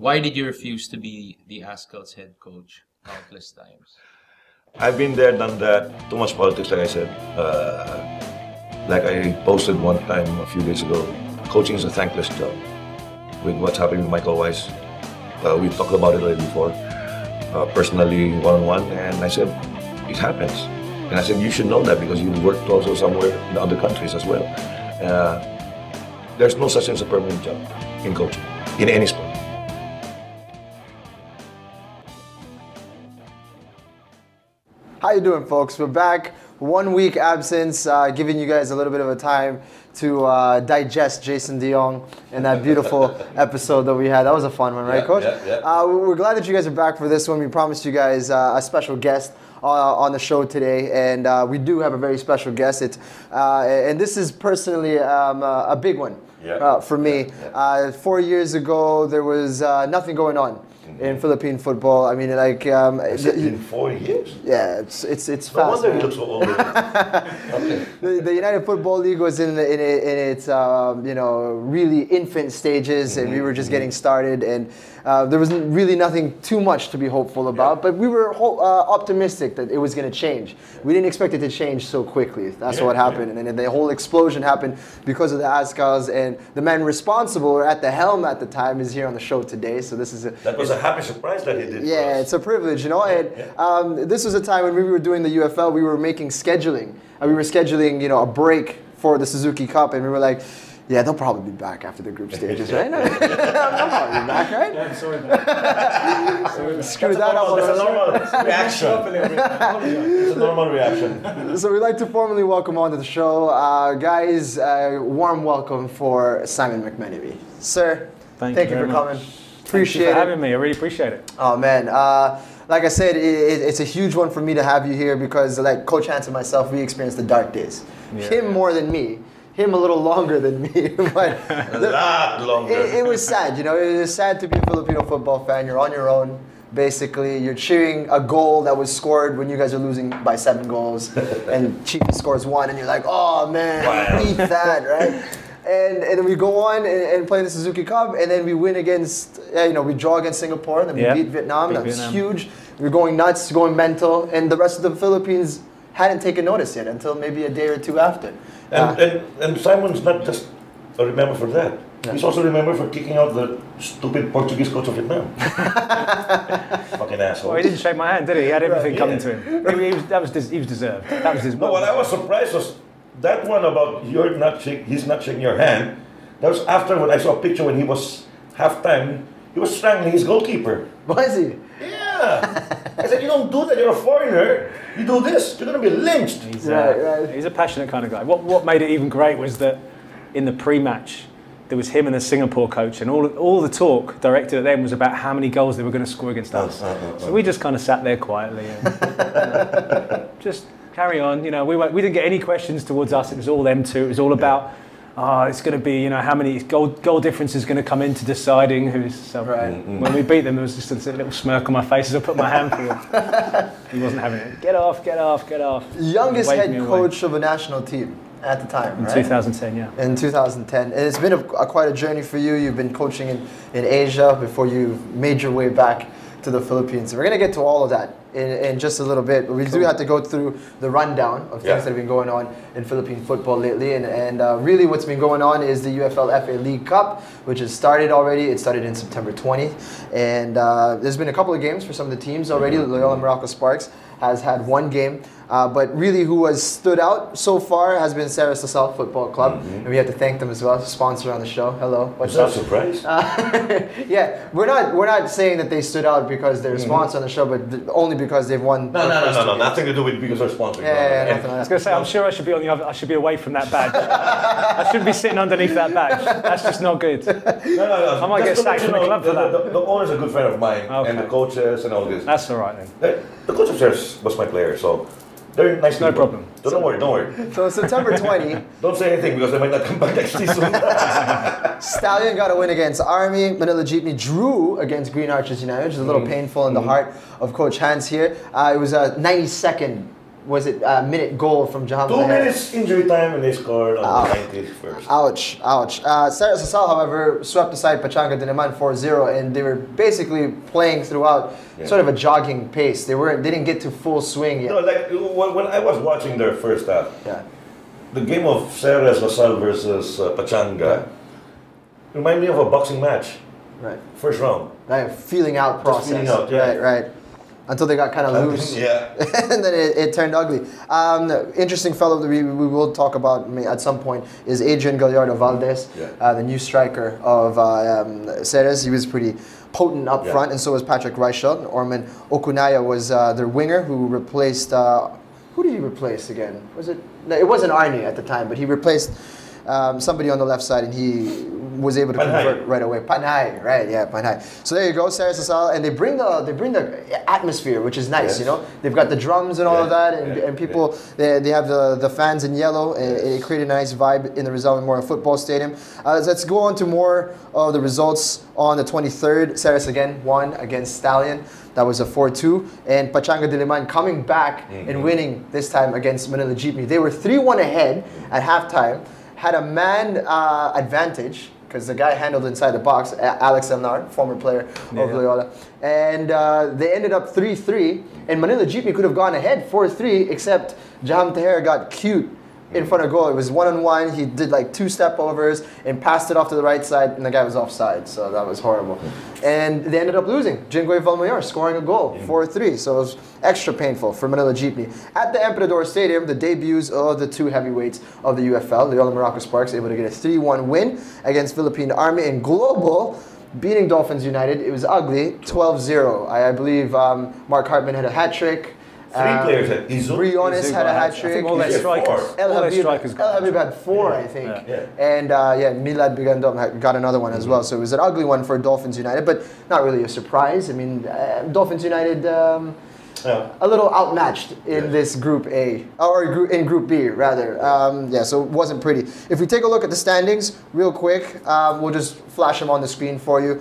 Why did you refuse to be the Azkals head coach countless times? I've been there, done that. Too much politics, like I said. Like I posted one time a few days ago, coaching is a thankless job. With what's happening with Michael Weiss, we talked about it already before, personally, one-on-one, and I said, it happens. And I said, you should know that because you worked also somewhere in other countries as well. There's no such thing as a permanent job in coaching, in any sport. How you doing, folks? We're back. 1 week absence, giving you guys a little bit of a time to digest Jason De Jong and that beautiful episode that we had. That was a fun one, right, Coach? Yeah. We're glad that you guys are back for this one. We promised you guys a special guest on the show today, and we do have a very special guest. And this is personally a big one for me. 4 years ago, there was nothing going on in Philippine football. I mean, like in 4 years. Yeah, it's fast. No wonder he looks so old. Okay. The United Football League was in its really infant stages, and we were just getting started, and there was really nothing too much to be hopeful about. But we were optimistic that it was going to change. We didn't expect it to change so quickly. That's what happened, and the whole explosion happened because of the Azkals, and the man responsible or at the helm at the time is here on the show today. So this is that was a happy surprise that he did. Yeah, it's a privilege, you know. And this was a time when we were doing the UFL. We were making scheduling. We were scheduling, a break for the Suzuki Cup, and we were like, yeah, they'll probably be back after the group stages, right? They'll probably be back, right? Yeah, I'm sorry about that. Screw that up. That's a normal reaction. It's a normal reaction. So we'd like to formally welcome onto the show, guys. Warm welcome for Simon McMenemy, sir. Thank you for coming. Appreciate Thank you for having me. I really appreciate it. Oh man, like I said, it's a huge one for me to have you here because, like Coach Hans and myself, we experienced the dark days. Yeah. Him more than me. Him a little longer than me, but a lot longer. It was sad, It was sad to be a Filipino football fan. You're on your own, basically. You're cheering a goal that was scored when you guys are losing by 7 goals, and Chiefy scores 1, and you're like, oh man, beat that, right? And then we go on and play in the Suzuki Cup, and then we win against, we draw against Singapore, and then we beat Vietnam. That was huge. We were going nuts, going mental, and the rest of the Philippines hadn't taken notice yet until maybe a day or two after. And Simon's not just a remember for that. Yeah. He's also remembered for kicking out the stupid Portuguese coach of Vietnam. Fucking asshole. Well, he didn't shake my hand, did he? He had everything coming to him. He was deserved. That was his. No, what I was surprised was that one about he's not shaking your hand. That was after when I saw a picture when he was halftime. He was strangling his goalkeeper. Was he? Yeah. I said, you don't do that. You're a foreigner. You do this. You're going to be lynched. He's a passionate kind of guy. What made it even great was that in the pre-match, there was him and the Singapore coach, and all the talk directed at them was about how many goals they were going to score against us. So we just kind of sat there quietly and just carry on. We didn't get any questions towards us. It was all them two. It was all about, it's going to be, how many goal difference is going to come into deciding who's. So when we beat them, there was just a little smirk on my face as I put my hand forward. He wasn't having it. Get off. Youngest head coach of a national team at the time, right? In 2010, yeah. In 2010. And it's been quite a journey for you. You've been coaching in Asia before you made your way back to the Philippines. We're going to get to all of that in just a little bit, but we do have to go through the rundown of things that have been going on in Philippine football lately, and really what's been going on is the UFL FA League Cup, which has started already. It started in September 20th, and there's been a couple of games for some of the teams already. Loyola Meralco Sparks has had 1 game, but really who has stood out so far has been Sarah's South Football Club, and we have to thank them as well, sponsor on the show. Hello, what's up? Is that a surprise? Yeah, we're not saying that they stood out because they're sponsor on the show, but only because they've won. No, nothing to do with because they're sponsored. Yeah, I was going to say, I'm sure I should be on the other. I should be away from that badge. I shouldn't be sitting underneath that badge. That's just not good. No. I might get sacked from the club for that. The owner's a good friend of mine, and the coaches and all this. That's all right then. The coach upstairs was my player, so they're nice. No problem. So don't worry. So September 20. Don't say anything because they might not come back next season. Stallion got a win against Army. Manila Jeepney drew against Green Archers United, which is a little painful in the heart of Coach Hans here. It was a 92nd was it a minute goal from Jaham 2 Taher. minutes injury time and they scored on the 91st. Ouch, ouch. Sarah Sasal, however, swept aside Pachanga Diliman 4-0, and they were basically playing throughout sort of a jogging pace. They didn't get to full swing yet. No, like when I was watching their first half, the game of Sarah Sasal versus Pachanga reminded me of a boxing match. Right. First round. Right, feeling out process. Just feeling out, yeah. Right. Until they got kind of loose. Yeah. And then it turned ugly. Interesting fellow that we will talk about at some point is Adrian Gallardo Valdez, the new striker of Ceres. He was pretty potent up front, and so was Patrick Reichelt. Orman Okunaya was their winger who replaced... who did he replace again? It wasn't Arnie at the time, but he replaced somebody on the left side, and he was able to convert right away. Panay, right? Yeah, Panay. So there you go, Sarah Sasal, and they bring the atmosphere, which is nice. You know, they've got the drums and all of that, and people they have the fans in yellow. It created a nice vibe in the Rizal Memorial Football Stadium. Let's go on to more of the results on the 23rd. Ceres again won against Stallion. That was a 4-2, and Pachanga Diliman coming back and winning this time against Manila Jeepney. They were 3-1 ahead at halftime, had a man advantage because the guy handled inside the box, Alex Elnar, former player of Loyola, and they ended up 3-3. And Manila Jeepney could have gone ahead 4-3, except Jaham Taher got cute in front of goal. It was 1-on-1. He did like 2 step overs and passed it off to the right side, and the guy was offside. So that was horrible. And they ended up losing. Jinggoy Valmayor scoring a goal, 4-3. So it was extra painful for Manila Jeepney. At the Emperador Stadium, the debuts of the 2 heavyweights of the UFL, Loyola Meralco Sparks, able to get a 3-1 win against Philippine Army, and Global beating Dolphins United. It was ugly, 12-0. I believe Mark Hartman had a hat trick. 3 players had Briones had a hat trick. I think all their strikers. El strikers Habib had 4, I think. And Milad Bigandom got another one as well. So it was an ugly one for Dolphins United, but not really a surprise. I mean, Dolphins United a little outmatched in this Group A, or in Group B rather. So it wasn't pretty. If we take a look at the standings real quick, we'll just flash them on the screen for you.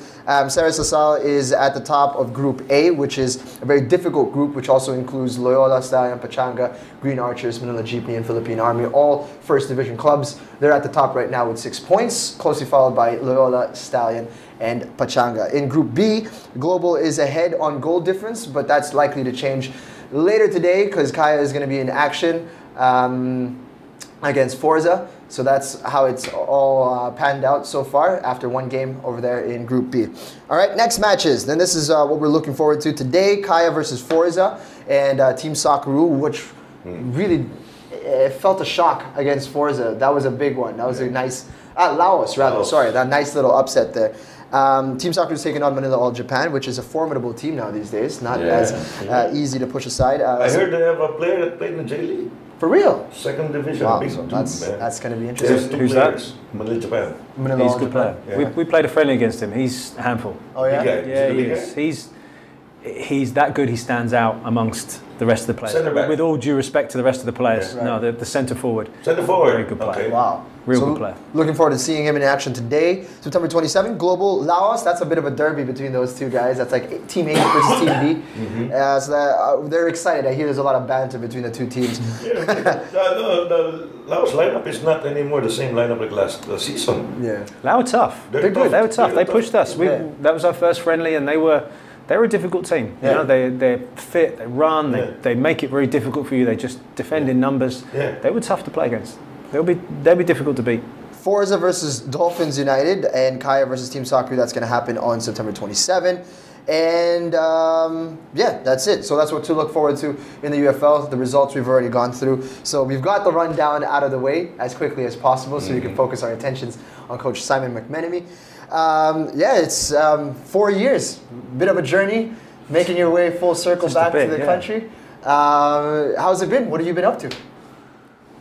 Ceres Sasal is at the top of Group A, which is a very difficult group, which also includes Loyola, Stallion, Pachanga, Green Archers, Manila Jeepney, and Philippine Army, all first division clubs. They're at the top right now with 6 points, closely followed by Loyola, Stallion, and Pachanga. In Group B, Global is ahead on goal difference, but that's likely to change later today because Kaya is going to be in action against Forza. So that's how it's all panned out so far after 1 game over there in Group B. All right, next matches. Then this is what we're looking forward to today. Kaya versus Forza and Team Sakaru, which really felt a shock against Forza. That was a big one. That was a nice... Laos, rather. Sorry, that nice little upset there. Team Sakaru is taking on Manila All Japan, which is a formidable team now these days. Not as easy to push aside. I heard they have a player that played in the J League. For real? 2nd division. Wow, Big so dude, that's going to be interesting. Who's that? Manila Japan. Manila He's All a good Japan. player. We played a friendly against him. He's a handful. Oh yeah? Yeah, he is. He's that good. He stands out amongst the rest of the players. Centre back. With all due respect to the rest of the players, Right. no, the centre forward. Centre forward. Very good player. Okay. Wow. Real good player. Looking forward to seeing him in action today. September 27, Global Laos. That's a bit of a derby between those 2 guys. That's like Team A versus Team B. So they're excited. I hear there's a lot of banter between the 2 teams. The Laos lineup is not anymore the same lineup like last season. Yeah. They were tough. They're good. They were tough. They pushed us. Yeah. That was our first friendly, and they were a difficult team. You know, they're fit. They run. They make it very difficult for you. They just defend in numbers. Yeah. They were tough to play against. They'll be difficult to beat. Forza versus Dolphins United and Kaya versus Team Sakaru. That's going to happen on September 27. And that's it. So that's what to look forward to in the UFL. The results we've already gone through. So we've got the rundown out of the way as quickly as possible so we can focus our attentions on Coach Simon McMenemy. It's 4 years. Bit of a journey, making your way full circle Just back a bit, to the yeah. country. How's it been? What have you been up to?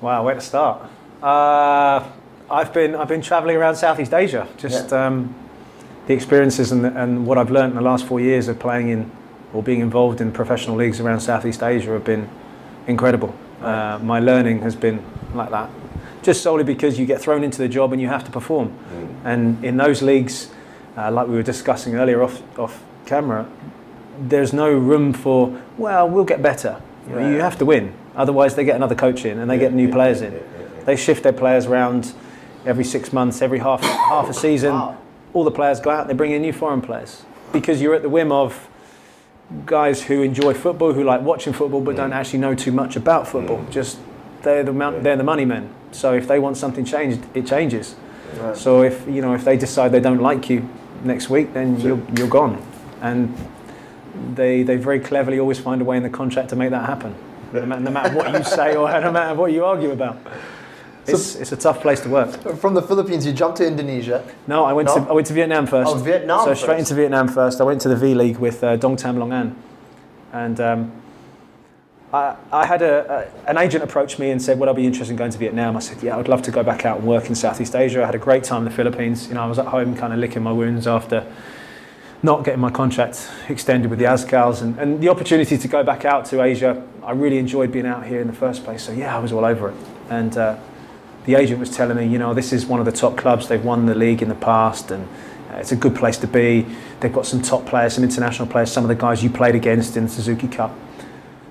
Wow, where to start? I've been travelling around Southeast Asia. Just the experiences and what I've learned in the last 4 years of playing in or being involved in professional leagues around Southeast Asia have been incredible. My learning has been like that, just solely because you get thrown into the job and you have to perform. And in those leagues, like we were discussing earlier off camera, there's no room for, well, we'll get better. You have to win. Otherwise, they get another coach in and they get new players in. They shift their players around every 6 months, every half a season. Wow. All the players go out and they bring in new foreign players because you're at the whim of guys who enjoy football, who like watching football but don't actually know too much about football. Just they're the money men. So if they want something changed, it changes. Right. So if they decide they don't like you next week, then you're gone. And they very cleverly always find a way in the contract to make that happen, no matter what you say or no matter what you argue about. It's a tough place to work. From the Philippines, you jumped to Indonesia. No, I went to Vietnam first. Oh, Vietnam. So straight into Vietnam first. I went to the V League with Dong Tam Long An, and I had an agent approach me and said, "Would I be interested in going to Vietnam?" I said, "Yeah, I'd love to go back out and work in Southeast Asia." I had a great time in the Philippines. I was at home, kind of licking my wounds after not getting my contract extended with the Azkals, and the opportunity to go back out to Asia. I really enjoyed being out here in the first place. So yeah, I was all over it, and. The agent was telling me, this is one of the top clubs. They've won the league in the past, and it's a good place to be. They've got some top players, some international players, some of the guys you played against in the Suzuki Cup.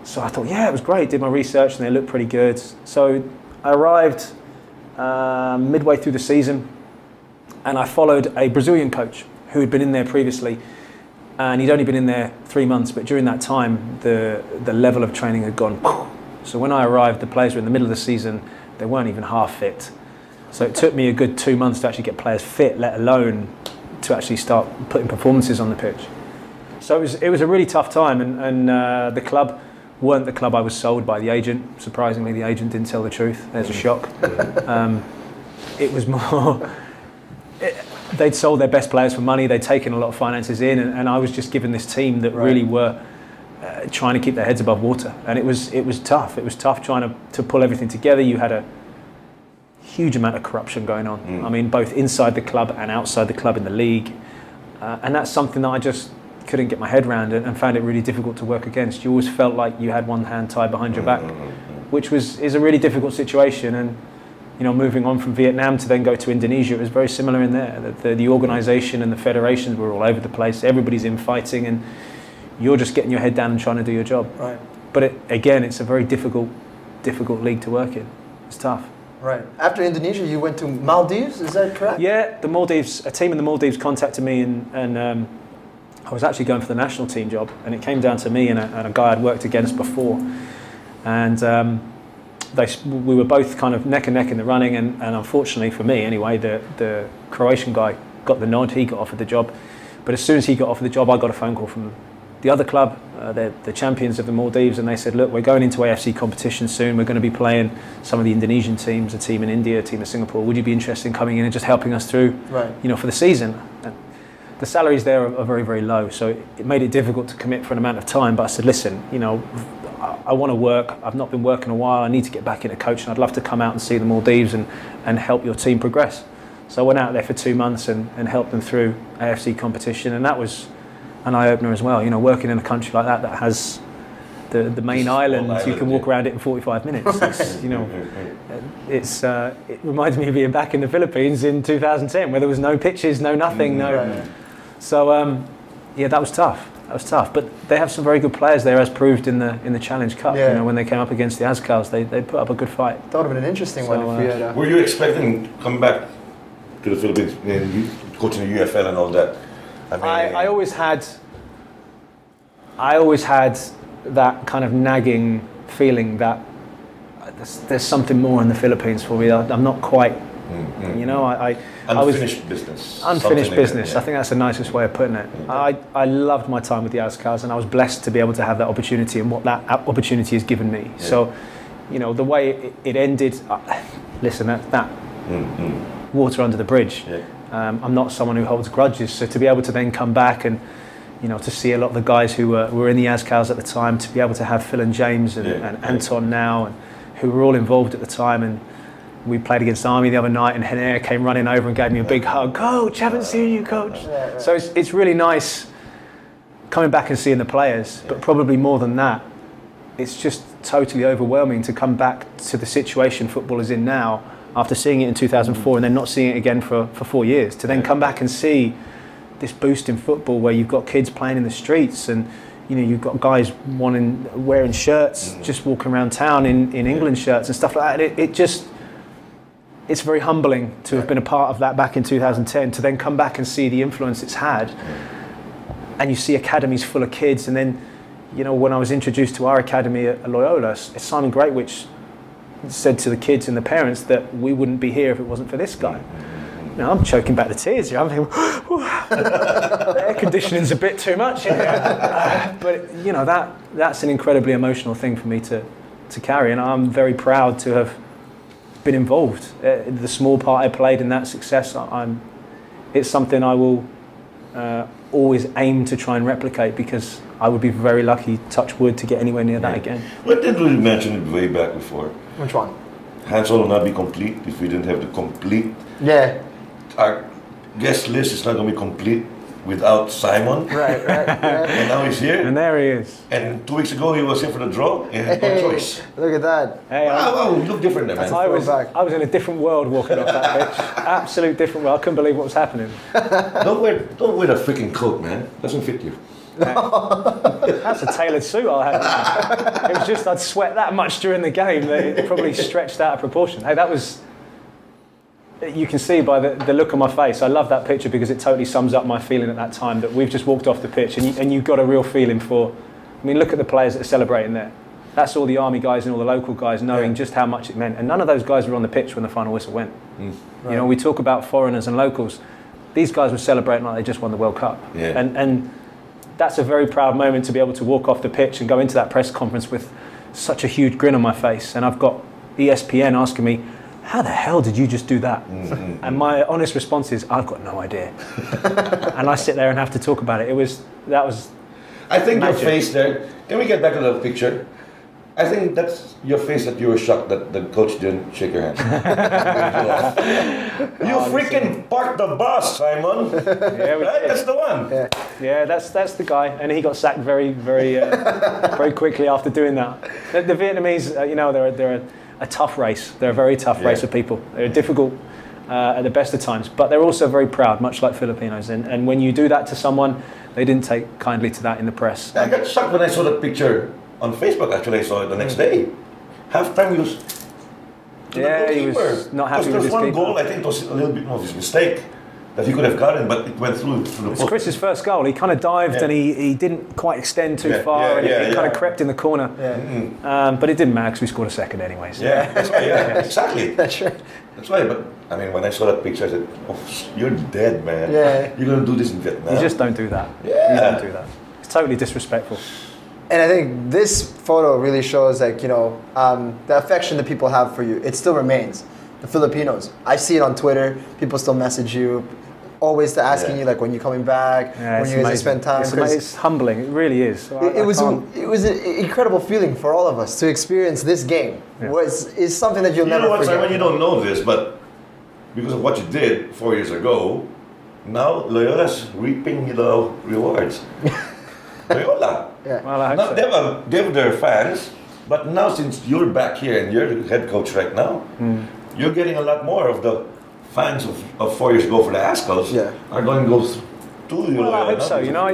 So I thought, yeah, it was great. Did my research, and they looked pretty good. So I arrived midway through the season, and I followed a Brazilian coach who had been in there previously, and he'd only been in there 3 months. But during that time, the level of training had gone. So when I arrived, the players were in the middle of the season. They weren't even half fit. So it took me a good 2 months to actually get players fit, let alone to actually start putting performances on the pitch. So it was a really tough time, and the club weren't the club I was sold by the agent. Surprisingly, the agent didn't tell the truth. There's a shock. It was more... They'd sold their best players for money. They'd taken a lot of finances in, and I was just given this team that really were trying to keep their heads above water, and it was tough. It was tough trying to pull everything together. You had a huge amount of corruption going on. I mean, both inside the club and outside the club in the league, and that's something that I just couldn't get my head around, and found it really difficult to work against. You always felt like you had one hand tied behind your back, which is a really difficult situation. And moving on from Vietnam to then go to Indonesia, it was very similar in there. The organisation and the federations were all over the place. Everybody's infighting, and you're just getting your head down and trying to do your job. Right. But it's a very difficult league to work in. It's tough. Right. After Indonesia, you went to Maldives, is that correct? Yeah, the Maldives. A team in the Maldives contacted me, and I was actually going for the national team job, and it came down to me and a guy I'd worked against before, and we were both kind of neck and neck in the running, and unfortunately for me anyway, the Croatian guy got the nod. He got offered the job, but as soon as he got offered the job, I got a phone call from the other club, they're the champions of the Maldives, and they said, look, we're going into AFC competition soon. We're going to be playing some of the Indonesian teams, a team in India, a team in Singapore. Would you be interested in coming in and just helping us through, for the season? And the salaries there are very, very low, so it made it difficult to commit for an amount of time. But I said, listen, I want to work. I've not been working a while. I need to get back into coaching. I'd love to come out and see the Maldives and help your team progress. So I went out there for 2 months and helped them through AFC competition, and that was an eye-opener as well. Working in a country like that has the main island, you can walk around it in 45 minutes. It reminds me of being back in the Philippines in 2010, where there was no pitches, no nothing, So that was tough. That was tough. But they have some very good players there, as proved in the Challenge Cup. When they came up against the Azkals, they put up a good fight. That would have been an interesting one if we had. Were you expecting coming back to the Philippines, coaching the UFL and all that? I mean, I always had that kind of nagging feeling that there's something more in the Philippines for me. I'm not quite, unfinished business. Unfinished business. I think that's the nicest way of putting it. I loved my time with the Azkals, and I was blessed to be able to have that opportunity and what that opportunity has given me. Yeah. So, the way it ended, listen, that water under the bridge. Yeah. I'm not someone who holds grudges, so to be able to then come back and to see a lot of the guys who were in the Azkals at the time, to be able to have Phil and James and Anton now, and who were all involved at the time, and we played against Army the other night, and Hanoi came running over and gave me a big hug. Coach, haven't seen you, coach. So it's really nice coming back and seeing the players, but probably more than that, it's just totally overwhelming to come back to the situation football is in now, after seeing it in 2004 and then not seeing it again for 4 years, to then come back and see this boost in football where you've got kids playing in the streets, and you know, you've got guys wearing shirts, just walking around town in England shirts and stuff like that. It's very humbling to have been a part of that back in 2010, to then come back and see the influence it's had. And you see academies full of kids, and then, you know, when I was introduced to our academy at Loyola, Simon Greatwich said to the kids and the parents that we wouldn't be here if it wasn't for this guy. Now I'm choking back the tears here. I'm thinking, the air conditioning's a bit too much in here. But you know, that's an incredibly emotional thing for me to carry, and I'm very proud to have been involved. The small part I played in that success, it's something I will always aim to try and replicate, because I would be very lucky, touch wood, to get anywhere near that again. But didn't we mention it way back before? Which one? Hansel will not be complete if we didn't have the complete. Yeah. Our guest list is not going to be complete without Simon. Right. Yeah. And now he's here. And there he is. And 2 weeks ago he was here for the draw. He had no choice. Look at that. Hey, Wow, you look different there, man. I was in a different world walking off that pitch. Absolute different world. I couldn't believe what was happening. Don't wear that freaking coat, man. Doesn't fit you. That's a tailored suit I'll have. It was just I'd sweat that much during the game that it probably stretched out of proportion. Hey, that was... You can see by the look on my face. I love that picture because it totally sums up my feeling at that time, that we've just walked off the pitch and you got a real feeling for... I mean, look at the players that are celebrating there. That's all the army guys and all the local guys knowing just how much it meant. And none of those guys were on the pitch when the final whistle went. Right. You know, we talk about foreigners and locals. These guys were celebrating like they just won the World Cup. Yeah. And that's a very proud moment, to be able to walk off the pitch and go into that press conference with such a huge grin on my face. And I've got ESPN asking me, how the hell did you just do that? And my honest response is, I've got no idea. And I sit there and have to talk about it. That was I think magic. your face there, can we get back to the picture? I think that's your face that you were shocked that the coach didn't shake your hand. You freaking parked the bus, Simon. Yeah, right? That's the one. Yeah, that's the guy, and he got sacked very very quickly after doing that. The Vietnamese, you know, they're a tough race. They're a very tough race of people. They're difficult at the best of times, but they're also very proud, much like Filipinos. And when you do that to someone, they didn't take kindly to that in the press. I got shocked when I saw that picture on Facebook. Actually, I saw it the next day. Halftime, he was. He was not happy with his his one keeper. goal. I think it was a little bit of his mistake that he could have gotten, but it went through the It was post. Chris's first goal. He kind of dived and he didn't quite extend too far, and it kind of crept in the corner. But it didn't matter because we scored a second anyways. Yeah, that's right. Yeah, exactly. That's right. That's right. But I mean, when I saw that picture, I said, "Oh, you're dead, man. Yeah. You're gonna do this in Vietnam." You just don't do that. Yeah. You don't do that. It's totally disrespectful. And I think this photo really shows, like, you know, the affection that people have for you. It still remains. The Filipinos. I see it on Twitter. People still message you, always asking you, like, when you're coming back, when you're going to spend time. It's humbling. It really is. It was an incredible feeling for all of us to experience this game. Is something that you'll never forget. Simon, you don't know this, but because of what you did 4 years ago, now Loyola's reaping the rewards. Loyola. Yeah. Well, I hope so. They're their fans, but now since you're back here and you're the head coach right now, you're getting a lot more of the fans of 4 years ago for the Azkals are going to go to you. Well, I hope so. You know,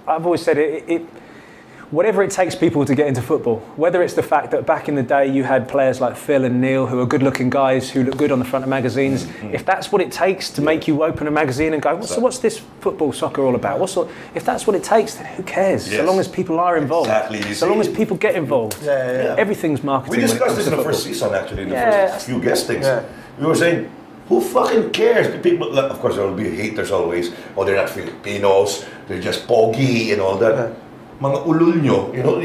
I've always said whatever it takes people to get into football, whether it's the fact that back in the day you had players like Phil and Neil who are good-looking guys who look good on the front of magazines, if that's what it takes to make you open a magazine and go, what's this football, soccer all about? If that's what it takes, then who cares? So long as people are involved. Exactly. So long as people get involved. Everything's marketing. We discussed this in the first season, actually, in the first few guestings. We were saying, who fucking cares? The people, of course, there will be haters always. Oh, they're not Filipinos. They're just pogi and all that. Mga ulul nyo, you know,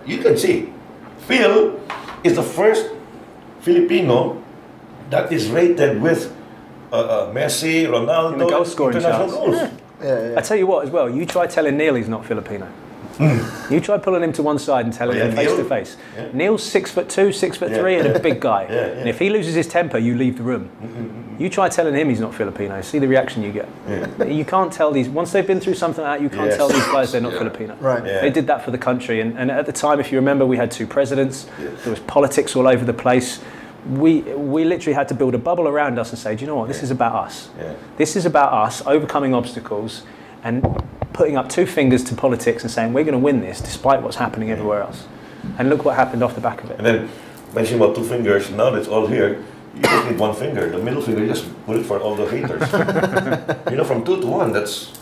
you can see. Phil is the first Filipino that is rated with Messi, Ronaldo, in the goal scoring international charts. goals. I tell you what, as well, you try telling Neil he's not Filipino. You try pulling him to one side and telling him face to face. Neil's 6'2", 6'3", and a big guy. And if he loses his temper, you leave the room. You try telling him he's not Filipino, see the reaction you get. You can't tell these, once they've been through something like that, you can't tell these guys they're not Filipino. Right. They did that for the country, and at the time, if you remember, we had 2 presidents, there was politics all over the place. We literally had to build a bubble around us and say, do you know what, this is about us. This is about us overcoming obstacles, and putting up two fingers to politics and saying we're going to win this despite what's happening everywhere else. And look what happened off the back of it. And then, mentioning about two fingers, now that it's all here, you just need one finger. The middle finger, you just put it for all the haters. You know, from 2 to 1, that's...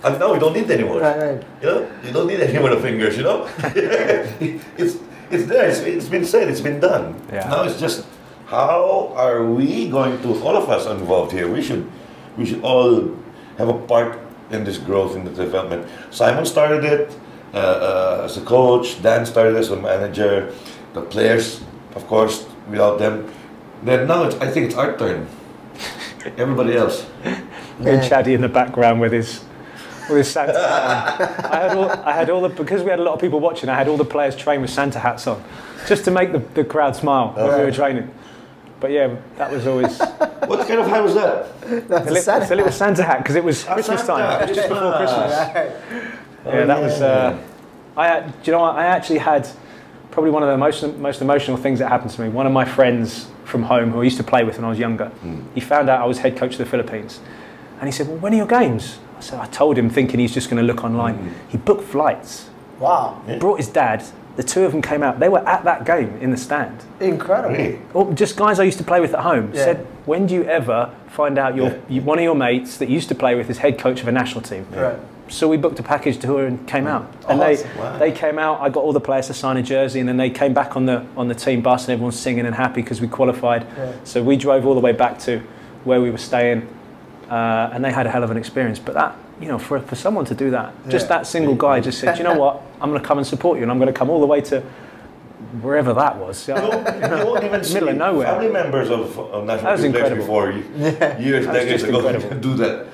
And now we don't need anymore. Right. You know, you don't need any more fingers, you know? It's there, it's been said, it's been done. Yeah. Now it's just, how are we going to, all of us involved here, we should all have a part in this growth, in the development. Simon started it as a coach, Dan started as a manager, the players, of course, without them. Then now I think it's our turn. Everybody else. And Chaddy in the background with his Santa hat on. I had all the, because we had a lot of people watching, I had all the players train with Santa hats on, just to make the crowd smile when we were training. But yeah, that was always... What kind of hat was that? That's It's a little Santa hat, because it was Christmas time. It was just before Christmas. Yeah, that was... do you know what? I actually had probably one of the most emotional things that happened to me. One of my friends from home, who I used to play with when I was younger, he found out I was head coach of the Philippines. And he said, well, when are your games? I told him, thinking he's just going to look online. He booked flights. Wow. Brought his dad. The two of them came out. They were at that game in the stand. Incredible. Really? Or just guys I used to play with at home. Yeah. Said, when do you ever find out one of your mates that you used to play with is head coach of a national team? Right. So we booked a package tour and came out. And they came out. I got all the players to sign a jersey, and then they came back on the team bus, and everyone's singing and happy because we qualified. Yeah. So we drove all the way back to where we were staying, and they had a hell of an experience. But that, you know, for someone to do that, just that single guy just said, you know what, I'm going to come and support you, and I'm going to come all the way to wherever that was. You won't even see middle of nowhere. family members of national team players before years, decades ago do that.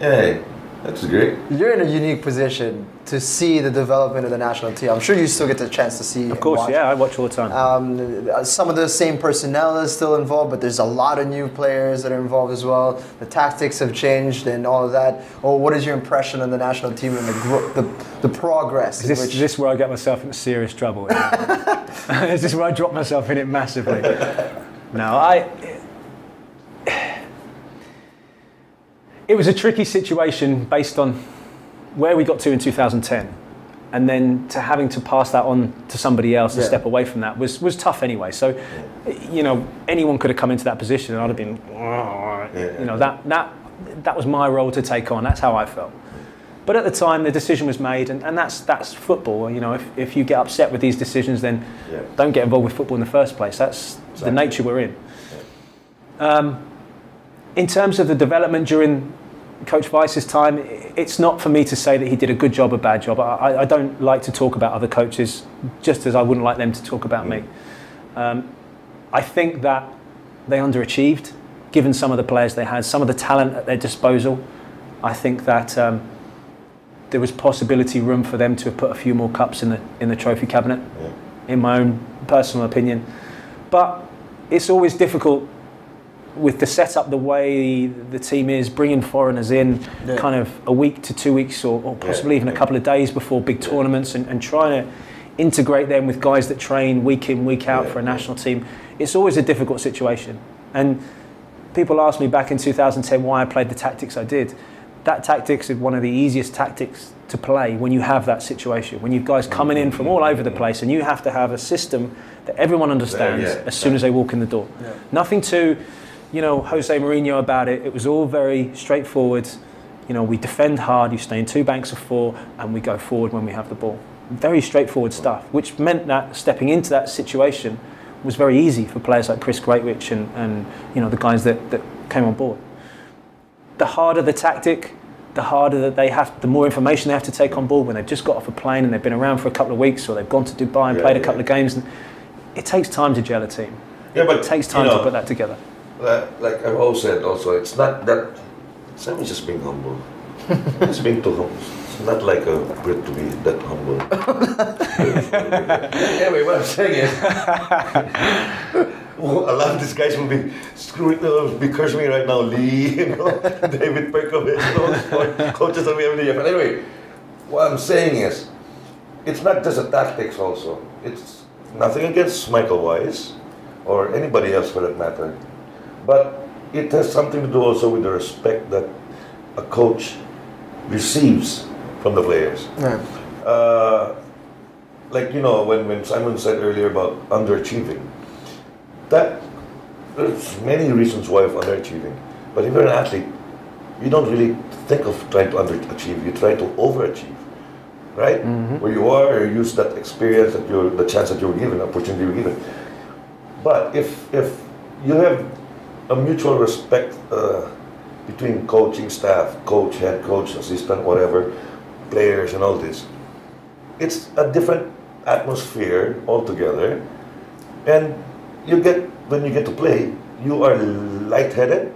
Yeah, that's great. You're in a unique position to see the development of the national team. I'm sure you still get the chance to see. Of course, yeah, I watch all the time. Some of the same personnel is still involved, but there's a lot of new players that are involved as well. The tactics have changed and all of that. Or what is your impression on the national team and the progress? Is this where I get myself into serious trouble? Is this where I drop myself in it massively? No, it was a tricky situation based on where we got to in 2010, and then to having to pass that on to somebody else and step away from that was tough anyway. So, you know, anyone could have come into that position and I'd have been, you know, that was my role to take on. That's how I felt. But at the time, the decision was made, and that's football. You know, if you get upset with these decisions, then don't get involved with football in the first place. That's the nature we're in. In terms of the development during Coach Weiss's time, it's not for me to say that he did a good job or bad job. I don't like to talk about other coaches, just as I wouldn't like them to talk about me. I think that they underachieved, given some of the players they had, some of the talent at their disposal. I think that there was possibility room for them to have put a few more cups in the trophy cabinet, in my own personal opinion. But it's always difficult with the setup, the way the team is, bringing foreigners in kind of a week to 2 weeks or possibly even a couple of days before big tournaments, and trying to integrate them with guys that train week in, week out for a national team. It's always a difficult situation. And people asked me back in 2010 why I played the tactics I did. That tactics is one of the easiest tactics to play when you have that situation, when you've guys coming in from all over the place, and you have to have a system that everyone understands as soon as they walk in the door. Nothing too, you know, Jose Mourinho about it. It was all very straightforward. You know, we defend hard, you stay in 2 banks of 4, and we go forward when we have the ball. Very straightforward stuff, which meant that stepping into that situation was very easy for players like Chris Greatwich and you know, the guys that came on board. The harder the tactic, the harder that they have, the more information they have to take on board when they've just got off a plane and they've been around for a couple of weeks, or they've gone to Dubai and played a couple of games. And it takes time to gel a team. Yeah, but it takes time to put that together. Like I've always said, also, it's not that Simon's just being humble. He's being too humble. It's not like a Brit to be that humble. Anyway, what I'm saying is, a lot of these guys will be be cursing me right now. Lee, you know, David Perkovich, you know, coaches that we have in the But anyway, what I'm saying is, it's not just a tactics also. It's nothing against Michael Weiss or anybody else for that matter. But it has something to do also with the respect that a coach receives from the players. Yeah. Like, you know, when Simon said earlier about underachieving, there's many reasons why of underachieving. But if you're an athlete, you don't really think of trying to underachieve. You try to overachieve, right? Where you are, you use that experience, the chance that you were given, the opportunity you were given. But if you have a mutual respect between coaching staff, coach, head coach, assistant, whatever, players and all this, it's a different atmosphere altogether. And when you get to play, you are lightheaded,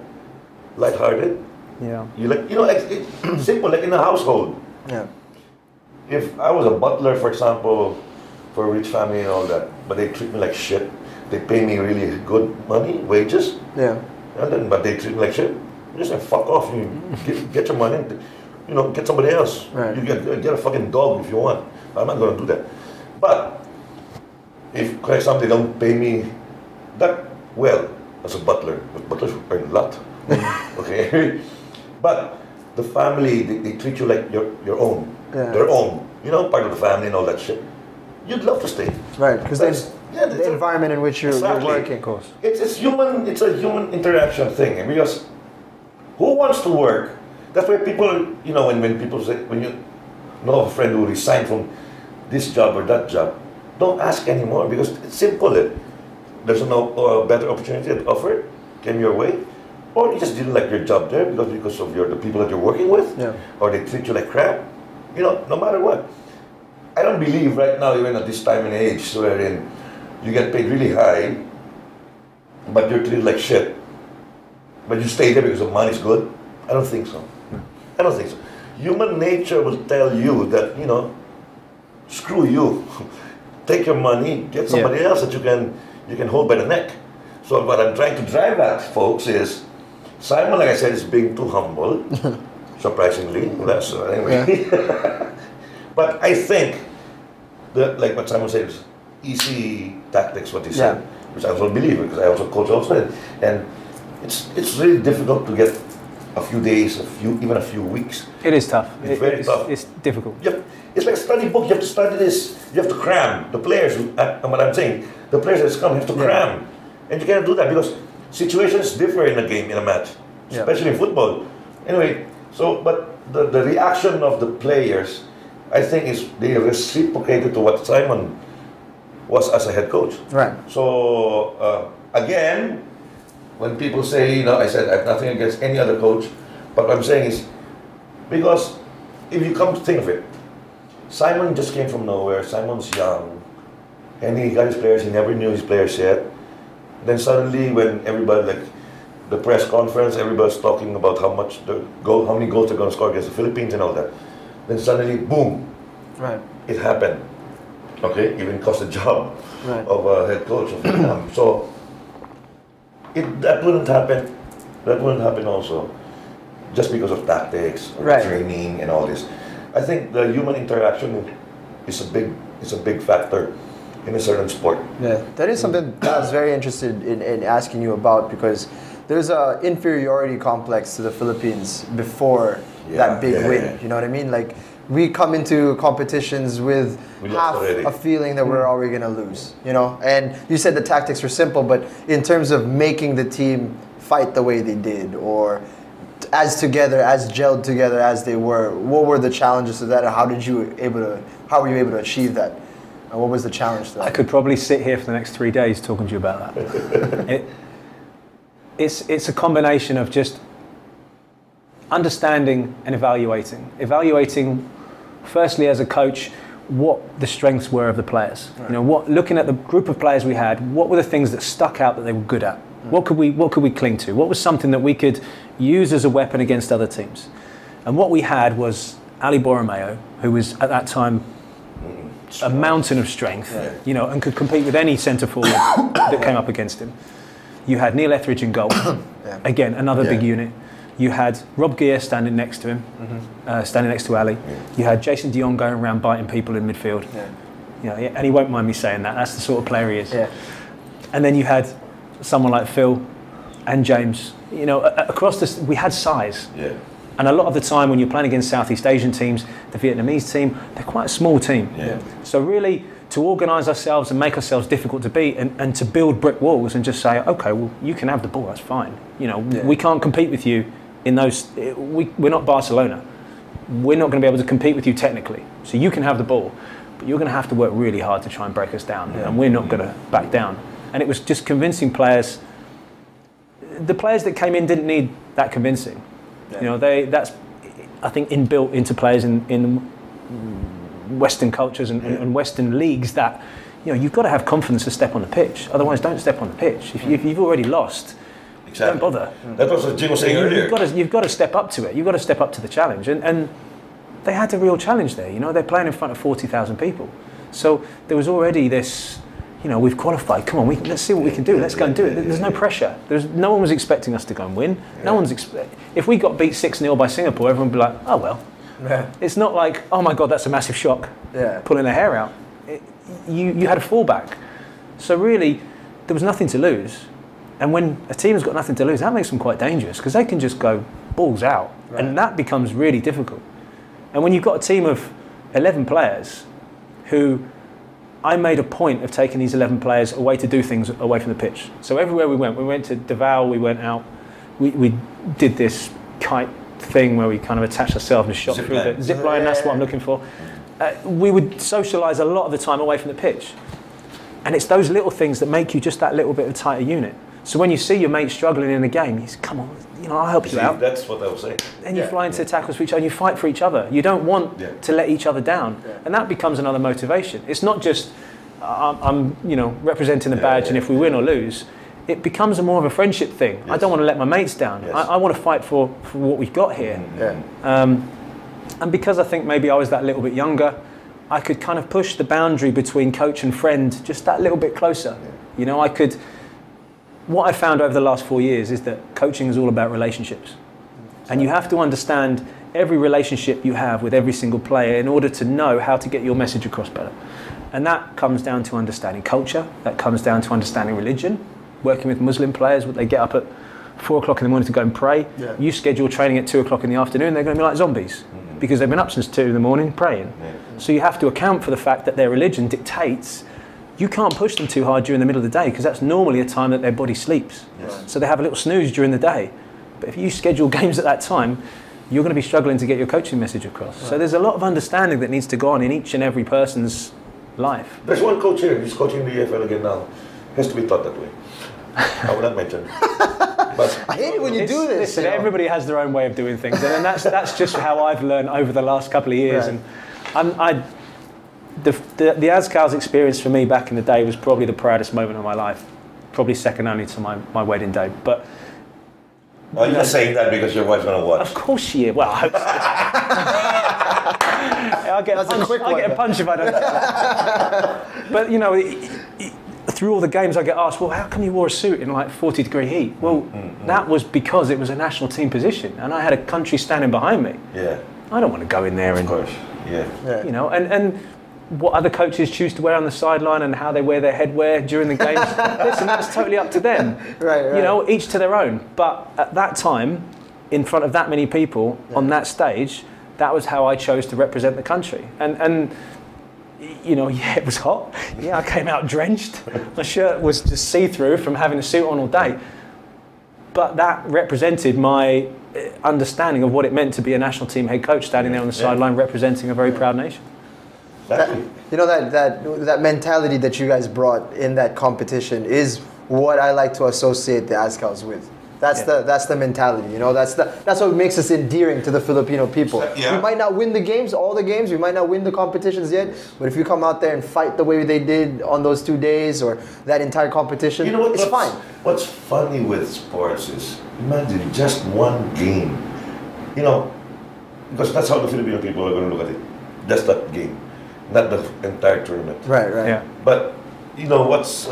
lighthearted. Yeah. It's simple, like in a household. Yeah. If I was a butler, for example, for a rich family and all that, but they treat me like shit, they pay me really good money, wages, Yeah. but they treat me like shit, you just say, fuck off, you get your money, get somebody else. Right. You get a fucking dog if you want. I'm not going to do that. But if, for example, they don't pay me that well as a butler, but butlers earn a lot, okay? But the family, they treat you like your own, their own, part of the family and all that shit. You'd love to stay. Right, because the environment in which you're working. Of course. It's a human interaction thing. Because who wants to work? That's why people, when people say, when you know of a friend who resigned from this job or that job, don't ask anymore because it's simple. There's no better opportunity offered, came your way, or you just didn't like your job there because of the people that you're working with, or they treat you like crap. No matter what. I don't believe right now, even at this time and age, wherein you get paid really high, but you're treated like shit, but you stay there because the money's good. I don't think so. I don't think so. Human nature will tell you that, screw you. Take your money, get somebody else that you can hold by the neck. So what I'm trying to drive at, folks, is Simon, like I said, is being too humble, surprisingly. Anyway. But I think that, like what Simon said, is easy tactics, what he said, which I also believe because I also coach also, and it's really difficult to get a few days, even a few weeks. It is tough. It's very tough. It's difficult. It's like a study book. You have to study this. You have to cram. The players, what I'm saying, the players that come have to cram. And you cannot do that because situations differ in a game, in a match, especially in football. Anyway, but the reaction of the players, I think, is they reciprocated to what Simon was as a head coach. Right. So, again, when people say, I said I have nothing against any other coach, but what I'm saying is, because if you come to think of it, Simon just came from nowhere. Simon's young, and he got his players. He never knew his players yet. Then suddenly, when everybody, like the press conference, everybody's talking about how many goals they're going to score against the Philippines and all that. Then suddenly, boom, it happened. Okay, even cost the job of a head coach of Vietnam. So that wouldn't happen. That wouldn't happen also, just because of tactics, or training, and all this. I think the human interaction is a big factor in a certain sport. Yeah, that is something that I was very interested in asking you about because there's an inferiority complex to the Philippines before that big win. You know what I mean? Like we come into competitions with half a feeling that we're already going to lose. And you said the tactics were simple, but in terms of making the team fight the way they did, or as gelled together as they were, what were the challenges to that, and how were you able to achieve that? And what was the challenge to that? I could probably sit here for the next 3 days talking to you about that. It's a combination of just understanding and evaluating. Evaluating, firstly as a coach, what the strengths were of the players. Looking at the group of players we had, what were the things that stuck out that they were good at? What could we cling to? What was something that we could use as a weapon against other teams? And what we had was Ali Borromeo, who was at that time a mountain of strength, and could compete with any centre forward that came up against him. You had Neil Etheridge in goal, again another big unit. You had Rob Gear standing next to him, standing next to Ali. You had Jason Dion going around biting people in midfield. And he won't mind me saying that. That's the sort of player he is. And then you had someone like Phil and James. Across this, we had size. And a lot of the time when you're playing against Southeast Asian teams, the Vietnamese team, they're quite a small team. Yeah. So really, to organise ourselves and make ourselves difficult to beat, and to build brick walls and just say, okay, well, you can have the ball, that's fine. You know, we can't compete with you in those. We're not Barcelona. We're not going to be able to compete with you technically. So you can have the ball, but you're going to have to work really hard to try and break us down, and we're not going to back down. And it was just convincing players. The players that came in didn't need that convincing. Yeah. You know, that's I think inbuilt into players in Western cultures and Western leagues, that you know, you've got to have confidence to step on the pitch. Otherwise, don't step on the pitch. If you've already lost, don't bother. That was what Jim was saying earlier. You've got to step up to it. You've got to step up to the challenge. And they had a real challenge there. You know, they're playing in front of 40,000 people. So there was already this, you know, we've qualified. Come on, let's see what we can do. Let's go and do it. There's no pressure. No one was expecting us to go and win. No one's if we got beat 6-0 by Singapore, everyone would be like, oh well. Yeah. It's not like, oh my God, that's a massive shock. Yeah. Pulling their hair out. You had a fallback. So really, there was nothing to lose. And when a team has got nothing to lose, that makes them quite dangerous, because they can just go balls out. Right. And that becomes really difficult. And when you've got a team of 11 players who, I made a point of taking these 11 players away to do things away from the pitch. So everywhere we went to Davao, we went out, we did this kite thing where we kind of attached ourselves and shot through the zip line. That's what I'm looking for. We would socialise a lot of the time away from the pitch. And it's those little things that make you just that little bit of a tighter unit. So when you see your mate struggling in a game, you say, come on, you know, I'll help you out. That's what I was saying. And you fly into tackles for each other, and you fight for each other. You don't want to let each other down. Yeah. And that becomes another motivation. It's not just, I'm you know, representing the badge, and if we win or lose, it becomes more of a friendship thing. Yes. I don't want to let my mates down. Yes. I want to fight for what we've got here. And because I think maybe I was that little bit younger, I could kind of push the boundary between coach and friend just that little bit closer. Yeah. You know, what I found over the last 4 years is that coaching is all about relationships. And you have to understand every relationship you have with every single player in order to know how to get your message across better. And that comes down to understanding culture, that comes down to understanding religion, working with Muslim players, would they get up at 4 o'clock in the morning to go and pray? Yeah. You schedule training at 2 o'clock in the afternoon, they're going to be like zombies because they've been up since 2 in the morning praying. Yeah. So you have to account for the fact that their religion dictates you can't push them too hard during the middle of the day, because that's normally a time that their body sleeps. Yes. So they have a little snooze during the day. But if you schedule games at that time, you're going to be struggling to get your coaching message across. Right. So there's a lot of understanding that needs to go on in each and every person's life. There's one coach here, he's coaching the EFL again now. Has to be taught that way. I will not mention. But I hate it when you do this. Listen, everybody has their own way of doing things, and that's just how I've learned over the last couple of years. Right. And the Azkals experience for me back in the day was probably the proudest moment of my life, probably second only to my wedding day. But you're not saying that because your wife's going to watch. Of course she is. Well, I hope so. I get a punch if I don't. But you know, through all the games I get asked, well, how come you wore a suit in like 40-degree heat? Well, that was because it was a national team position, and I had a country standing behind me. Yeah. I don't want to go in there and, of course, you know, and what other coaches choose to wear on the sideline and how they wear their headwear during the games, listen, that's totally up to them. Right. You know, each to their own. But at that time, in front of that many people on that stage, that was how I chose to represent the country. And you know, it was hot. I came out drenched. My shirt was just see-through from having a suit on all day. But that represented my understanding of what it meant to be a national team head coach standing there on the sideline representing a very proud nation. You know, that mentality that you guys brought in that competition is what I like to associate the Azkals with. That's the mentality, you know. That's what makes us endearing to the Filipino people. We might not win the games, all the games. We might not win the competitions yet, but if you come out there and fight the way they did on those 2 days or that entire competition, it's fine. What's funny with sports is, imagine just one game. You know, because that's how the Filipino people are going to look at it. Just that game, not the entire tournament. Right. Yeah. But you know what's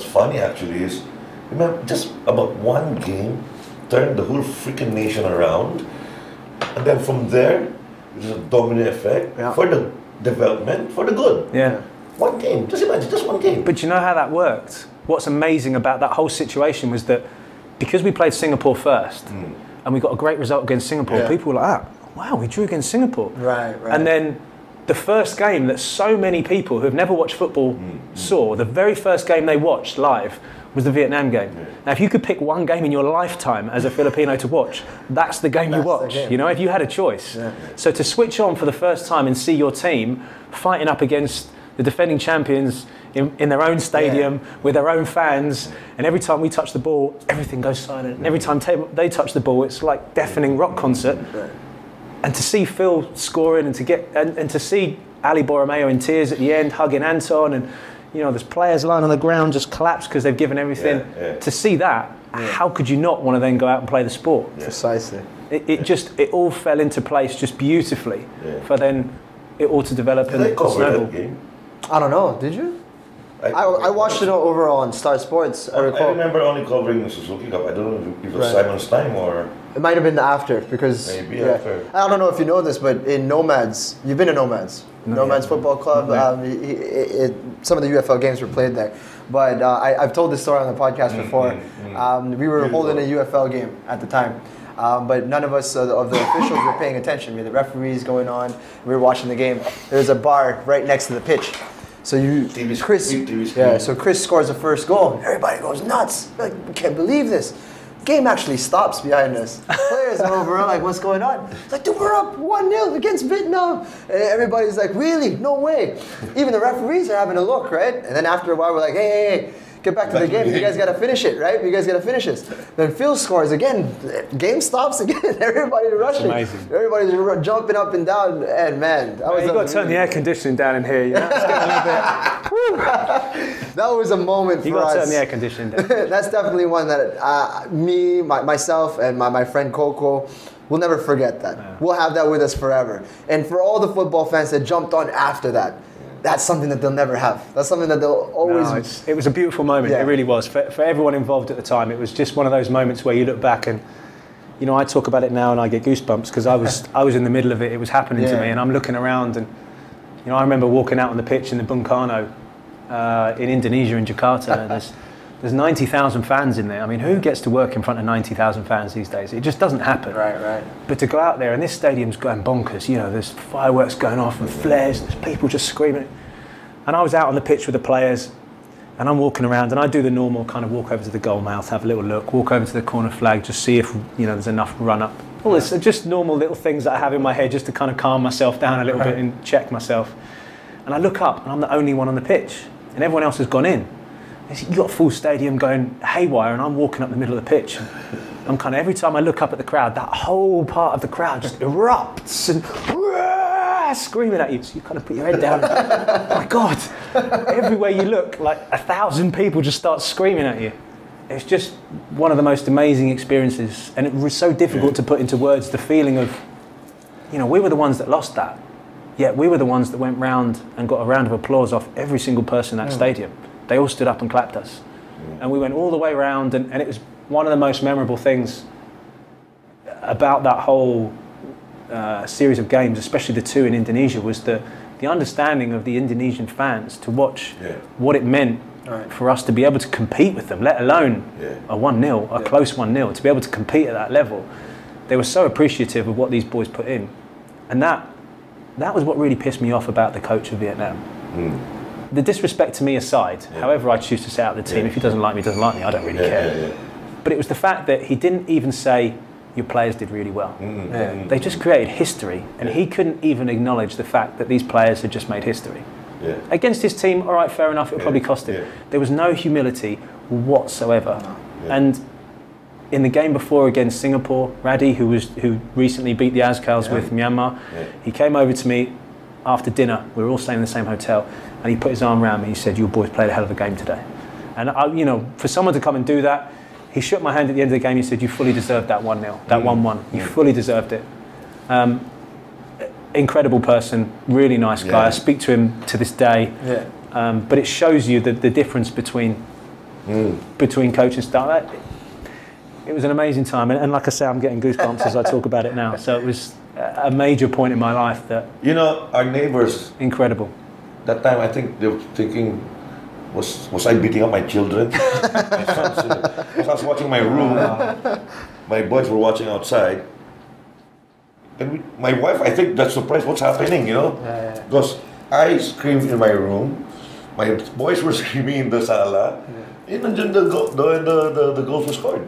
funny actually is, remember, just about one game turned the whole freaking nation around, and then from there, there's a domino effect for the development, for the good. Yeah. One game, just imagine, just one game. But you know how that worked? What's amazing about that whole situation was that because we played Singapore first, and we got a great result against Singapore, people were like, wow, we drew against Singapore. Right. And then the first game that so many people who have never watched football saw, the very first game they watched live was the Vietnam game. Now, if you could pick one game in your lifetime as a Filipino to watch, that's the game you watch. You know, if you had a choice. So to switch on for the first time and see your team fighting up against the defending champions in their own stadium with their own fans, and every time we touch the ball, everything goes silent. And every time they touch the ball, it's like deafening rock concert. And to see Phil scoring and to get and to see Ali Borromeo in tears at the end, hugging Anton, and you know, there's players lying on the ground just collapsed because they've given everything. To see that, how could you not want to then go out and play the sport? Precisely. It all fell into place just beautifully for then it all to develop and snowball. I don't know. Did you? I watched it overall on Star Sports. I recall. I remember only covering the Suzuki Cup. I don't know if it was Simon's time or... It might have been after, because... Maybe after. I don't know if you know this, but in Nomads, you've been to Nomads. Nomads Football Club. Some of the UFL games were played there. But I've told this story on the podcast before. We were holding a UFL game at the time. But none of us of the officials were paying attention. We had the referees going on. We were watching the game. There's a bar right next to the pitch. So so Chris scores the first goal. Everybody goes nuts. Like, we can't believe this. Game actually stops behind us. Players are over, like, what's going on? It's like, dude, we're up 1-0 against Vietnam. And everybody's like, really? No way. Even the referees are having a look, right? And then after a while, we're like, hey, get back to the game. You guys got to finish it, right? You guys got to finish this. Then Phil scores again. Game stops again. Everybody's rushing. Amazing. Everybody's jumping up and down. And man, that was you got to turn the air conditioning down in here. You know, it's getting a little bit. That was a moment for us. You got to turn the air conditioning down. That's definitely one that myself, and my friend Coco, we'll never forget that. Yeah. We'll have that with us forever. And for all the football fans that jumped on after that, that's something that they'll never have. That's something that they'll always... No, it was a beautiful moment. It really was. For everyone involved at the time, it was just one of those moments where you look back and, you know, I talk about it now and I get goosebumps because I was in the middle of it. It was happening to me, and I'm looking around, and, you know, I remember walking out on the pitch in the Bung Karno in Indonesia, in Jakarta. There's 90,000 fans in there. I mean, who gets to work in front of 90,000 fans these days? It just doesn't happen. Right. But to go out there, and this stadium's going bonkers, you know, there's fireworks going off and flares, there's people just screaming. And I was out on the pitch with the players, and I'm walking around, and I do the normal kind of walk over to the goal mouth, have a little look, walk over to the corner flag, just see if, you know, there's enough run up. All this, just normal little things that I have in my head just to kind of calm myself down a little bit and check myself. And I look up, and I'm the only one on the pitch, and everyone else has gone in. You've got a full stadium going haywire, and I'm walking up the middle of the pitch. I'm kind of, every time I look up at the crowd, that whole part of the crowd just erupts and screaming at you. So you kind of put your head down. Oh my God! Everywhere you look, like 1,000 people just start screaming at you. It's just one of the most amazing experiences, and it was so difficult to put into words the feeling of, you know, we were the ones that lost that, yet we were the ones that went round and got a round of applause off every single person in that stadium. They all stood up and clapped us. And we went all the way around, and it was one of the most memorable things about that whole series of games, especially the two in Indonesia, was the understanding of the Indonesian fans to watch what it meant for us to be able to compete with them, let alone a 1-0, a close 1-0, to be able to compete at that level. They were so appreciative of what these boys put in. And that was what really pissed me off about the coach of Vietnam. The disrespect to me aside, however I choose to set out the team, if he doesn't like me, doesn't like me, I don't really care. But it was the fact that he didn't even say, your players did really well. They just created history, and he couldn't even acknowledge the fact that these players had just made history. Against his team, all right, fair enough, it'll probably cost him. There was no humility whatsoever. And in the game before against Singapore, Radhi, who recently beat the Azkals with Myanmar, he came over to me after dinner. We were all staying in the same hotel, and he put his arm around me. He said, "You boys played a hell of a game today." And you know, for someone to come and do that, he shook my hand at the end of the game. He said, "You fully deserved that 1-0, that 1-1. You fully deserved it." Incredible person, really nice guy. I speak to him to this day. But it shows you the difference between coach and staff. It was an amazing time, and like I say, I'm getting goosebumps as I talk about it now. So it was a major point in my life that... You know, our neighbors... Incredible. That time, I think they were thinking, was I beating up my children? My sons, because I was watching my room. my boys were watching outside. And my wife, I think, got surprised. What's happening, you know? Because I screamed in my room. My boys were screaming in the sala. And then the goals were scored.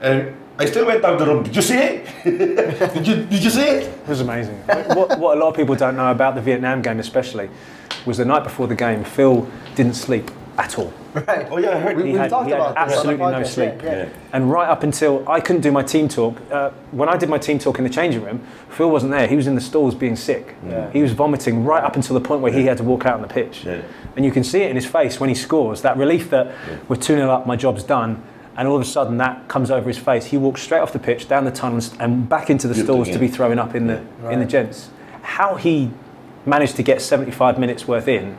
And I still went out the room. Did you see it? did you see it? It was amazing. What a lot of people don't know about the Vietnam game especially was the night before the game, Phil didn't sleep at all. Right. Oh yeah, I heard. We talked he had about this absolutely on the no podcast. sleep. Yeah. And right up until I couldn't do my team talk, when I did my team talk in the changing room, Phil wasn't there. He was in the stalls being sick. He was vomiting right up until the point where he had to walk out on the pitch. And you can see it in his face when he scores, that relief that we're 2-0 up, my job's done. And all of a sudden that comes over his face. He walks straight off the pitch, down the tunnels and back into the stalls to be thrown up in the gents. How he managed to get 75 minutes worth in,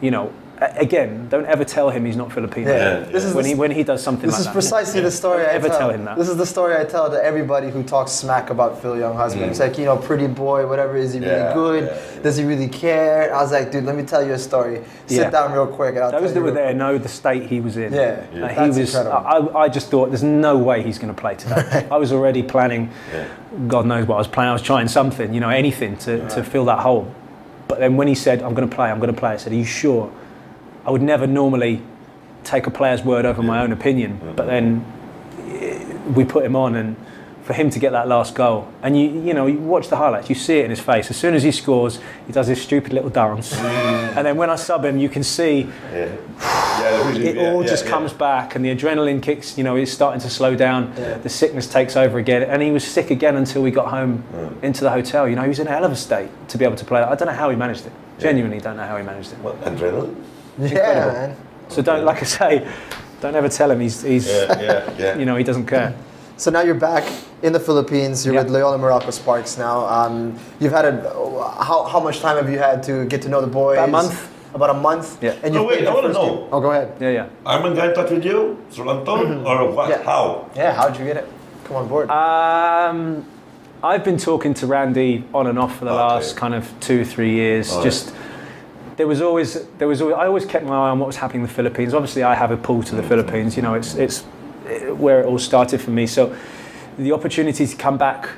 you know, again, don't ever tell him he's not Filipino. When he does something like that. This is precisely the story I ever tell. tell him that. This is the story I tell to everybody who talks smack about Phil Younghusband. It's like, you know, pretty boy, whatever. Is he really good? Does he really care? I was like, dude, let me tell you a story. Sit down real quick. And I'll Those tell that you were there quick. know the state he was in. That's He was. incredible. I just thought, there's no way he's going to play today. I was already planning. God knows what I was planning. I was trying something, you know, anything to fill that hole. But then when he said, I'm going to play, I said, are you sure? I would never normally take a player's word over my own opinion, but then we put him on, and for him to get that last goal, and you know, you watch the highlights, you see it in his face. As soon as he scores, he does this stupid little dance, and then when I sub him, you can see it all just comes back, and the adrenaline kicks. You know, he's starting to slow down. The sickness takes over again, and he was sick again until we got home into the hotel. You know, he was in a hell of a state to be able to play. I don't know how he managed it. Genuinely, don't know how he managed it. What, adrenaline? Yeah, man. So don't, like I say, don't ever tell him he's you know, he doesn't care. So now you're back in the Philippines. You're with Loyola Meralco Sparks now. You've had how much time have you had to get to know the boys? About a month. About a month. Yeah. And No, wait, I want to know. Oh, go ahead. Yeah. Arman got in touch with you? Sir Anton? Or what? Yeah. How? Yeah. How'd you get it? Come on board. I've been talking to Randy on and off for the last kind of 2-3 years. There was always I always kept my eye on what was happening in the Philippines. Obviously, I have a pull to the Philippines. You know, it's where it all started for me. So the opportunity to come back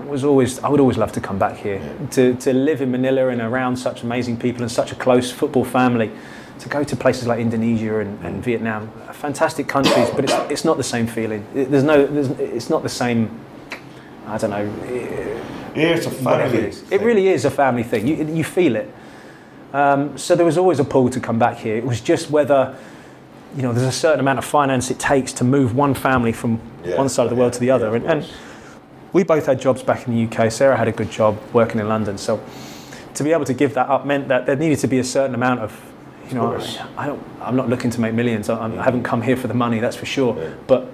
was always, I would always love to come back here, to live in Manila and around such amazing people and such a close football family, to go to places like Indonesia and Vietnam, fantastic countries, but it's not the same feeling. It's not the same. I don't know. It's a family. It really is a family thing. You feel it. So there was always a pull to come back here. It was just whether, you know, there's a certain amount of finance it takes to move one family from one side of the world to the other. And we both had jobs back in the UK. Sarah had a good job working in London. So to be able to give that up meant that there needed to be a certain amount of, you know, I'm not looking to make millions. I haven't come here for the money, that's for sure. But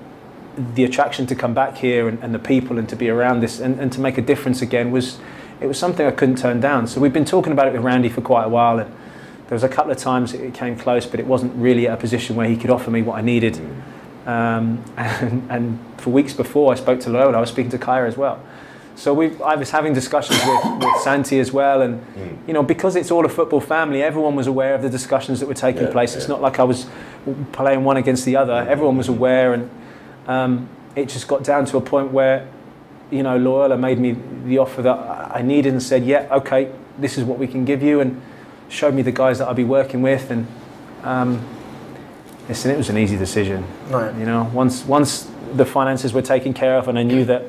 the attraction to come back here and the people and to be around this and to make a difference again was something I couldn't turn down. So we've been talking about it with Randy for quite a while, and there was a couple of times it came close, but it wasn't really at a position where he could offer me what I needed. And for weeks before I spoke to Loyola, I was speaking to Kaya as well. So I was having discussions with Santi as well, and you know, because it's all a football family, everyone was aware of the discussions that were taking place. It's not like I was playing one against the other. Everyone was aware, and it just got down to a point where, you know, Loyola made me the offer that I needed and said, yeah, okay, this is what we can give you, and showed me the guys that I'll be working with, and listen, it was an easy decision. Right. You know, once the finances were taken care of and I knew that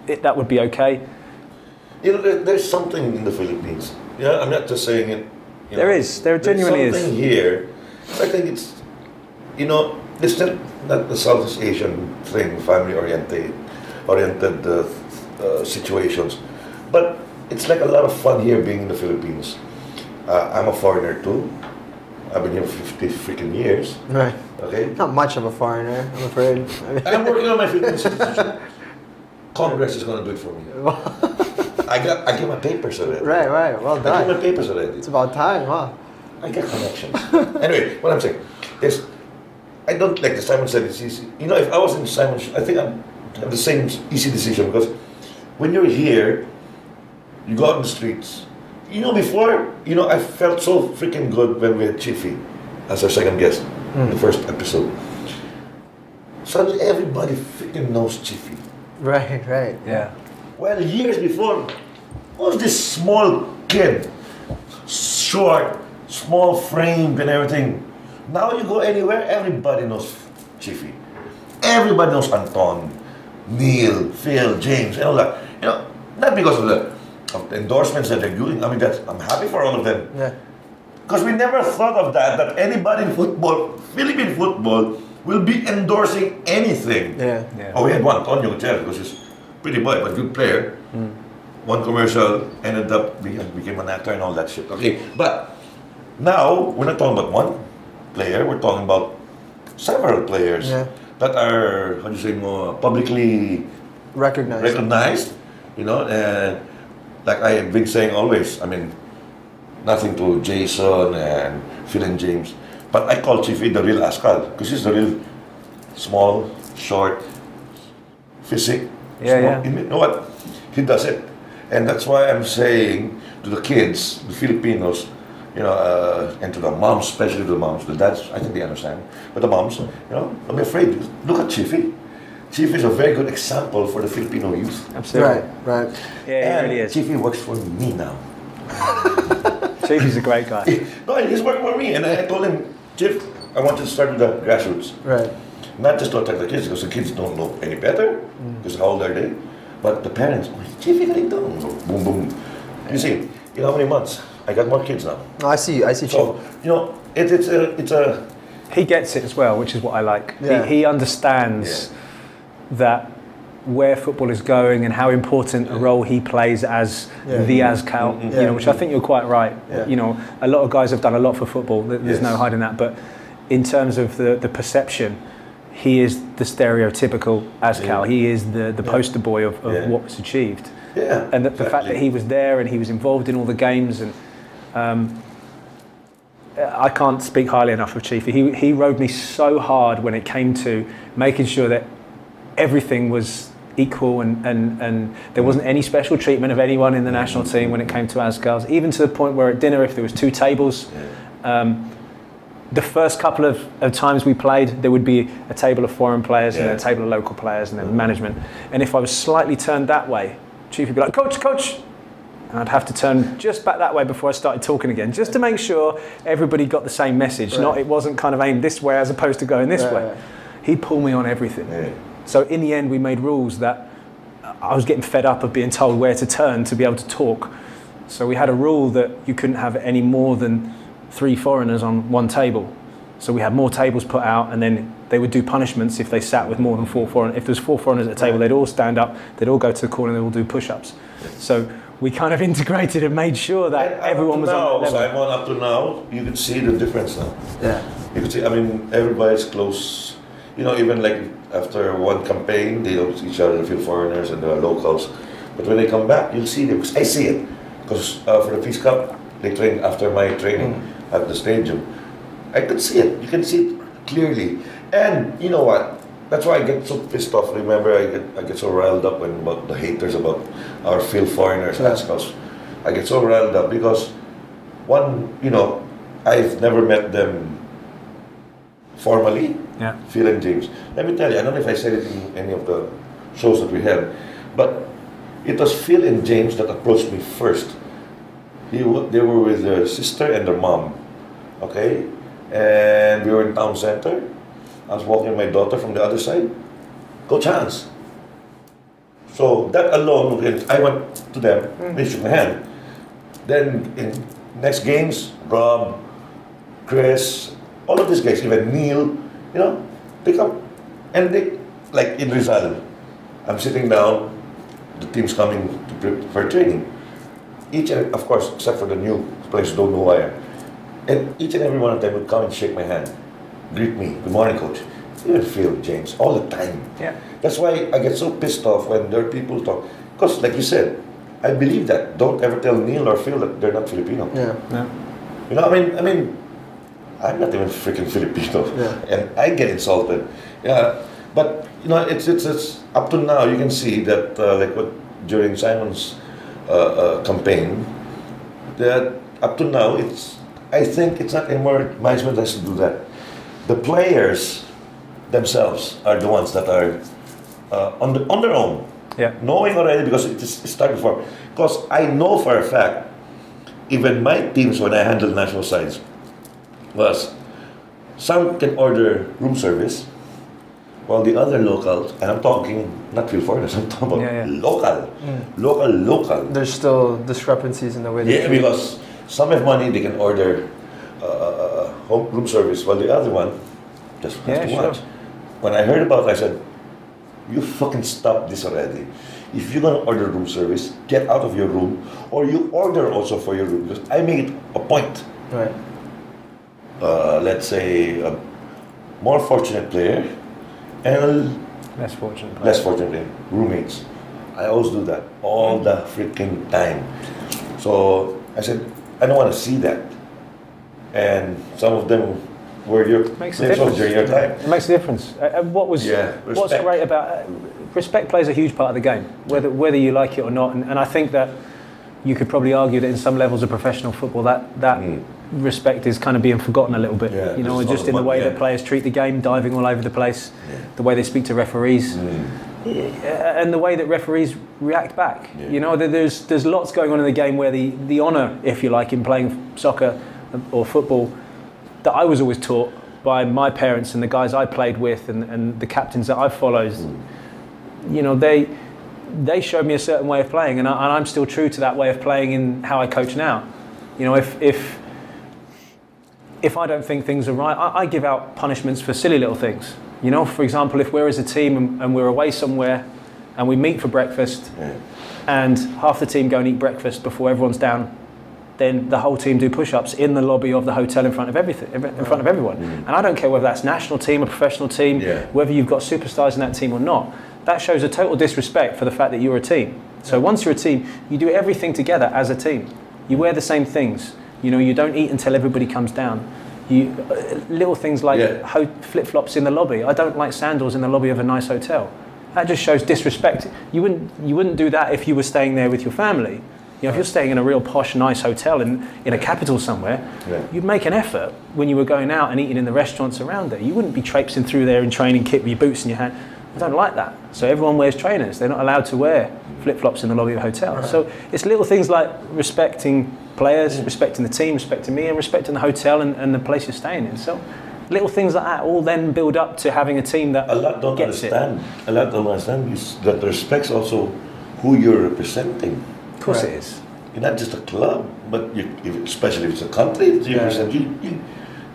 that would be okay. You know, there's something in the Philippines. Yeah, I'm not just saying it. There genuinely is. There's something here. I think it's, you know, it's not the Southeast Asian thing, family-oriented situations, but it's like a lot of fun here being in the Philippines. I'm a foreigner too. I've been here for 50 freaking years. Right. Okay. Not much of a foreigner, I'm afraid. I'm working on my Philippine citizenship. Congress is going to do it for me. I get my papers already. Right. Well done. I get my papers already. It's about time, huh? I get connections. Anyway, what I'm saying is, I don't, like the Simon said, it's easy. You know, if I was in Simon's, I think I have the same easy decision, because when you're here, you go out in the streets. You know, before, you know, I felt so freaking good when we had Chiefy as our second guest in the first episode. suddenly everybody freaking knows Chiefy. Right, right. Yeah. Well, years before, was this small kid, short, small framed and everything. Now you go anywhere, everybody knows Chiefy. Everybody knows Anton, Neil, Phil, James, and all that. You know, not because of the endorsements that they're doing. I mean, I'm happy for all of them. Yeah. Because we never thought of that anybody in football, Philippine football, will be endorsing anything. Yeah. Yeah. Oh, we had one, Tonyo Gutierrez, because he's pretty boy, but good player. One commercial ended up became an actor and all that shit. Okay, but now we're not talking about one player. We're talking about several players that are, how do you say, more publicly recognized. You know, and like I have been saying always. I mean, nothing to Jason and Phil and James, but I call Chiefy the real Azkal because he's the real small, short, physique. Yeah. You know what? He does it. And that's why I'm saying to the kids, the Filipinos, you know, and to the moms, especially the moms, the dads, I think they understand, but the moms, you know, don't be afraid. Look at Chiefy. Chiefy is a very good example for the Filipino youth. Absolutely. Right. Yeah, he really is. Chiefy works for me now. Chiefy's a great guy. No, he's working for me. And I told him, Chief, I want you to start with the grassroots. Right. Not just to attack the kids, because the kids don't know any better, because how old are they? But the parents, Chiefy, boom, boom. You see, in how many months? I got more kids now. No, I see. So, you know, it's a... He gets it as well, which is what I like. Yeah. He understands that where football is going and how important a role he plays as the Azkal, you know, which I think you're quite right. Yeah. You know, a lot of guys have done a lot for football. There's no hiding that. But in terms of the perception, he is the stereotypical Azkal. He is the poster boy of what was achieved. Yeah, and the fact that he was there and he was involved in all the games, and I can't speak highly enough of Chiefy. He rode me so hard when it came to making sure that everything was equal and there wasn't any special treatment of anyone in the national team when it came to Azkals, even to the point where at dinner, if there was 2 tables, the first couple of times we played, there would be a table of foreign players and a table of local players and then management. And if I was slightly turned that way, Chief would be like, coach, and I'd have to turn just back that way before I started talking again, just to make sure everybody got the same message. Not it wasn't kind of aimed this way as opposed to going this way. He'd pull me on everything. So in the end, we made rules that I was getting fed up of being told where to turn to be able to talk. So we had a rule that you couldn't have any more than 3 foreigners on one table. So we had more tables put out, and then they would do punishments if they sat with more than 4 foreigners. If there was 4 foreigners at a table, they'd all stand up, they'd all go to the corner, they'd all do push-ups. So we kind of integrated and made sure that everyone was on that level. Simon, up to now, you can see the difference now. Yeah. You can see, I mean, everybody's close. You know, even like after one campaign, they know each other, the field foreigners and the locals. But when they come back, you'll see them. Because I see it. Because for the Peace Cup, they trained after my training at the stadium. I could see it. You can see it clearly. And you know what? That's why I get so pissed off. Remember, I get so riled up when about the haters about our field foreigners. Azkals. I get so riled up because one, you know, I've never met them formally. Phil and James. Let me tell you, I don't know if I said it in any of the shows that we had, but it was Phil and James that approached me first. They were with their sister and their mom, okay? And we were in town center. I was walking my daughter from the other side. Coach Hans. So that alone, I went to them, they shook my hand. Then in next games, Rob, Chris, all of these guys, even Neil, you know, they come. And they, like in Rizal, I'm sitting down, the team's coming to prepare training. Each and, of course, except for the new players don't know who I am. And each and every one of them would come and shake my hand, greet me, good morning, coach. Even Phil, James, all the time. That's why I get so pissed off when there are people talk. Because, like you said, I believe that. Don't ever tell Neil or Phil that they're not Filipino. You know, I mean, I'm not even freaking Filipino, and I get insulted. But you know, it's up to now. You can see that, like what during Simon's campaign, that up to now, I think it's not anymore management has to do that. The players themselves are the ones that are on their own. Yeah. Knowing already, because it's started before. Because I know for a fact, even my teams when I handled national sides, was some can order room service, while the other locals, and I'm talking not real foreigners, I'm talking about local. There's still discrepancies in the way Yeah, because some have money, they can order home room service, while the other one just has to watch. When I heard about it, I said, you fucking stop this already. If you're gonna order room service, get out of your room, or you order also for your room. Because I made a point. Right. Let's say a more fortunate player and a Less fortunate player, roommates. I always do that all the freaking time. So I said, I don't want to see that. And some of them were your makes a difference. During your time. It makes a difference. What's great about respect plays a huge part of the game, whether you like it or not. And I think that you could probably argue that in some levels of professional football that respect is kind of being forgotten a little bit. Yeah, you know, just in the way that players treat the game, diving all over the place, the way they speak to referees, and the way that referees react back. Yeah. You know, there's lots going on in the game where the honour, if you like, in playing soccer or football, that I was always taught by my parents and the guys I played with and the captains that I followed. You know, they showed me a certain way of playing, and I'm still true to that way of playing in how I coach now. You know, if I don't think things are right, I give out punishments for silly little things. You know, for example, if we're as a team and we're away somewhere and we meet for breakfast and half the team go and eat breakfast before everyone's down, then the whole team do push-ups in the lobby of the hotel in front of everyone. And I don't care whether that's national team or professional team, whether you've got superstars in that team or not. That shows a total disrespect for the fact that you're a team. So once you're a team, you do everything together as a team. You wear the same things. You know, you don't eat until everybody comes down. Little things like flip-flops in the lobby. I don't like sandals in the lobby of a nice hotel. That just shows disrespect. You wouldn't do that if you were staying there with your family. You know, if you're staying in a real posh, nice hotel in a capital somewhere, you'd make an effort when you were going out and eating in the restaurants around there. You wouldn't be traipsing through there in training kit with your boots in your hand. I don't like that. So everyone wears trainers. They're not allowed to wear flip-flops in the lobby of a hotel. So it's little things like respecting players, respecting the team, respecting me, and respecting the hotel and the place you're staying in. So little things like that all then build up to having a team that A lot don't understand is that respect's also who you're representing. Of course it is. You're not just a club, but especially if it's a country that you represent.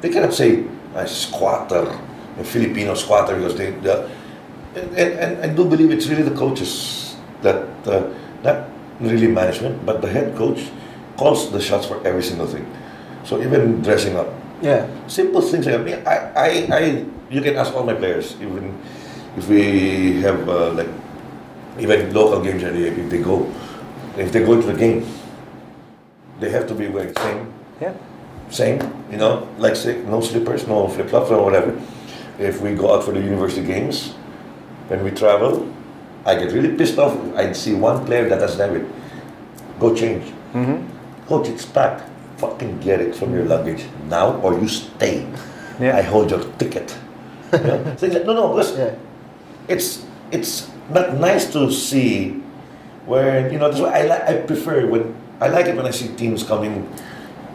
They cannot say a squatter, a Filipino squatter, because and I do believe it's really the coaches that, not really management, but the head coach calls the shots for every single thing. So even dressing up, simple things like you can ask all my players, even if we have like even local games, if they go to the game, they have to be wearing same, you know, like say no slippers, no flip flops or whatever. If we go out for the university games, when we travel, I get really pissed off. I'd see one player that doesn't have it. Go change. Coach, it's packed. Fucking get it from your luggage now, or you stay. I hold your ticket. You know? Things like, because it's not nice to see where, you know, that's why I prefer I like it when I see teams coming,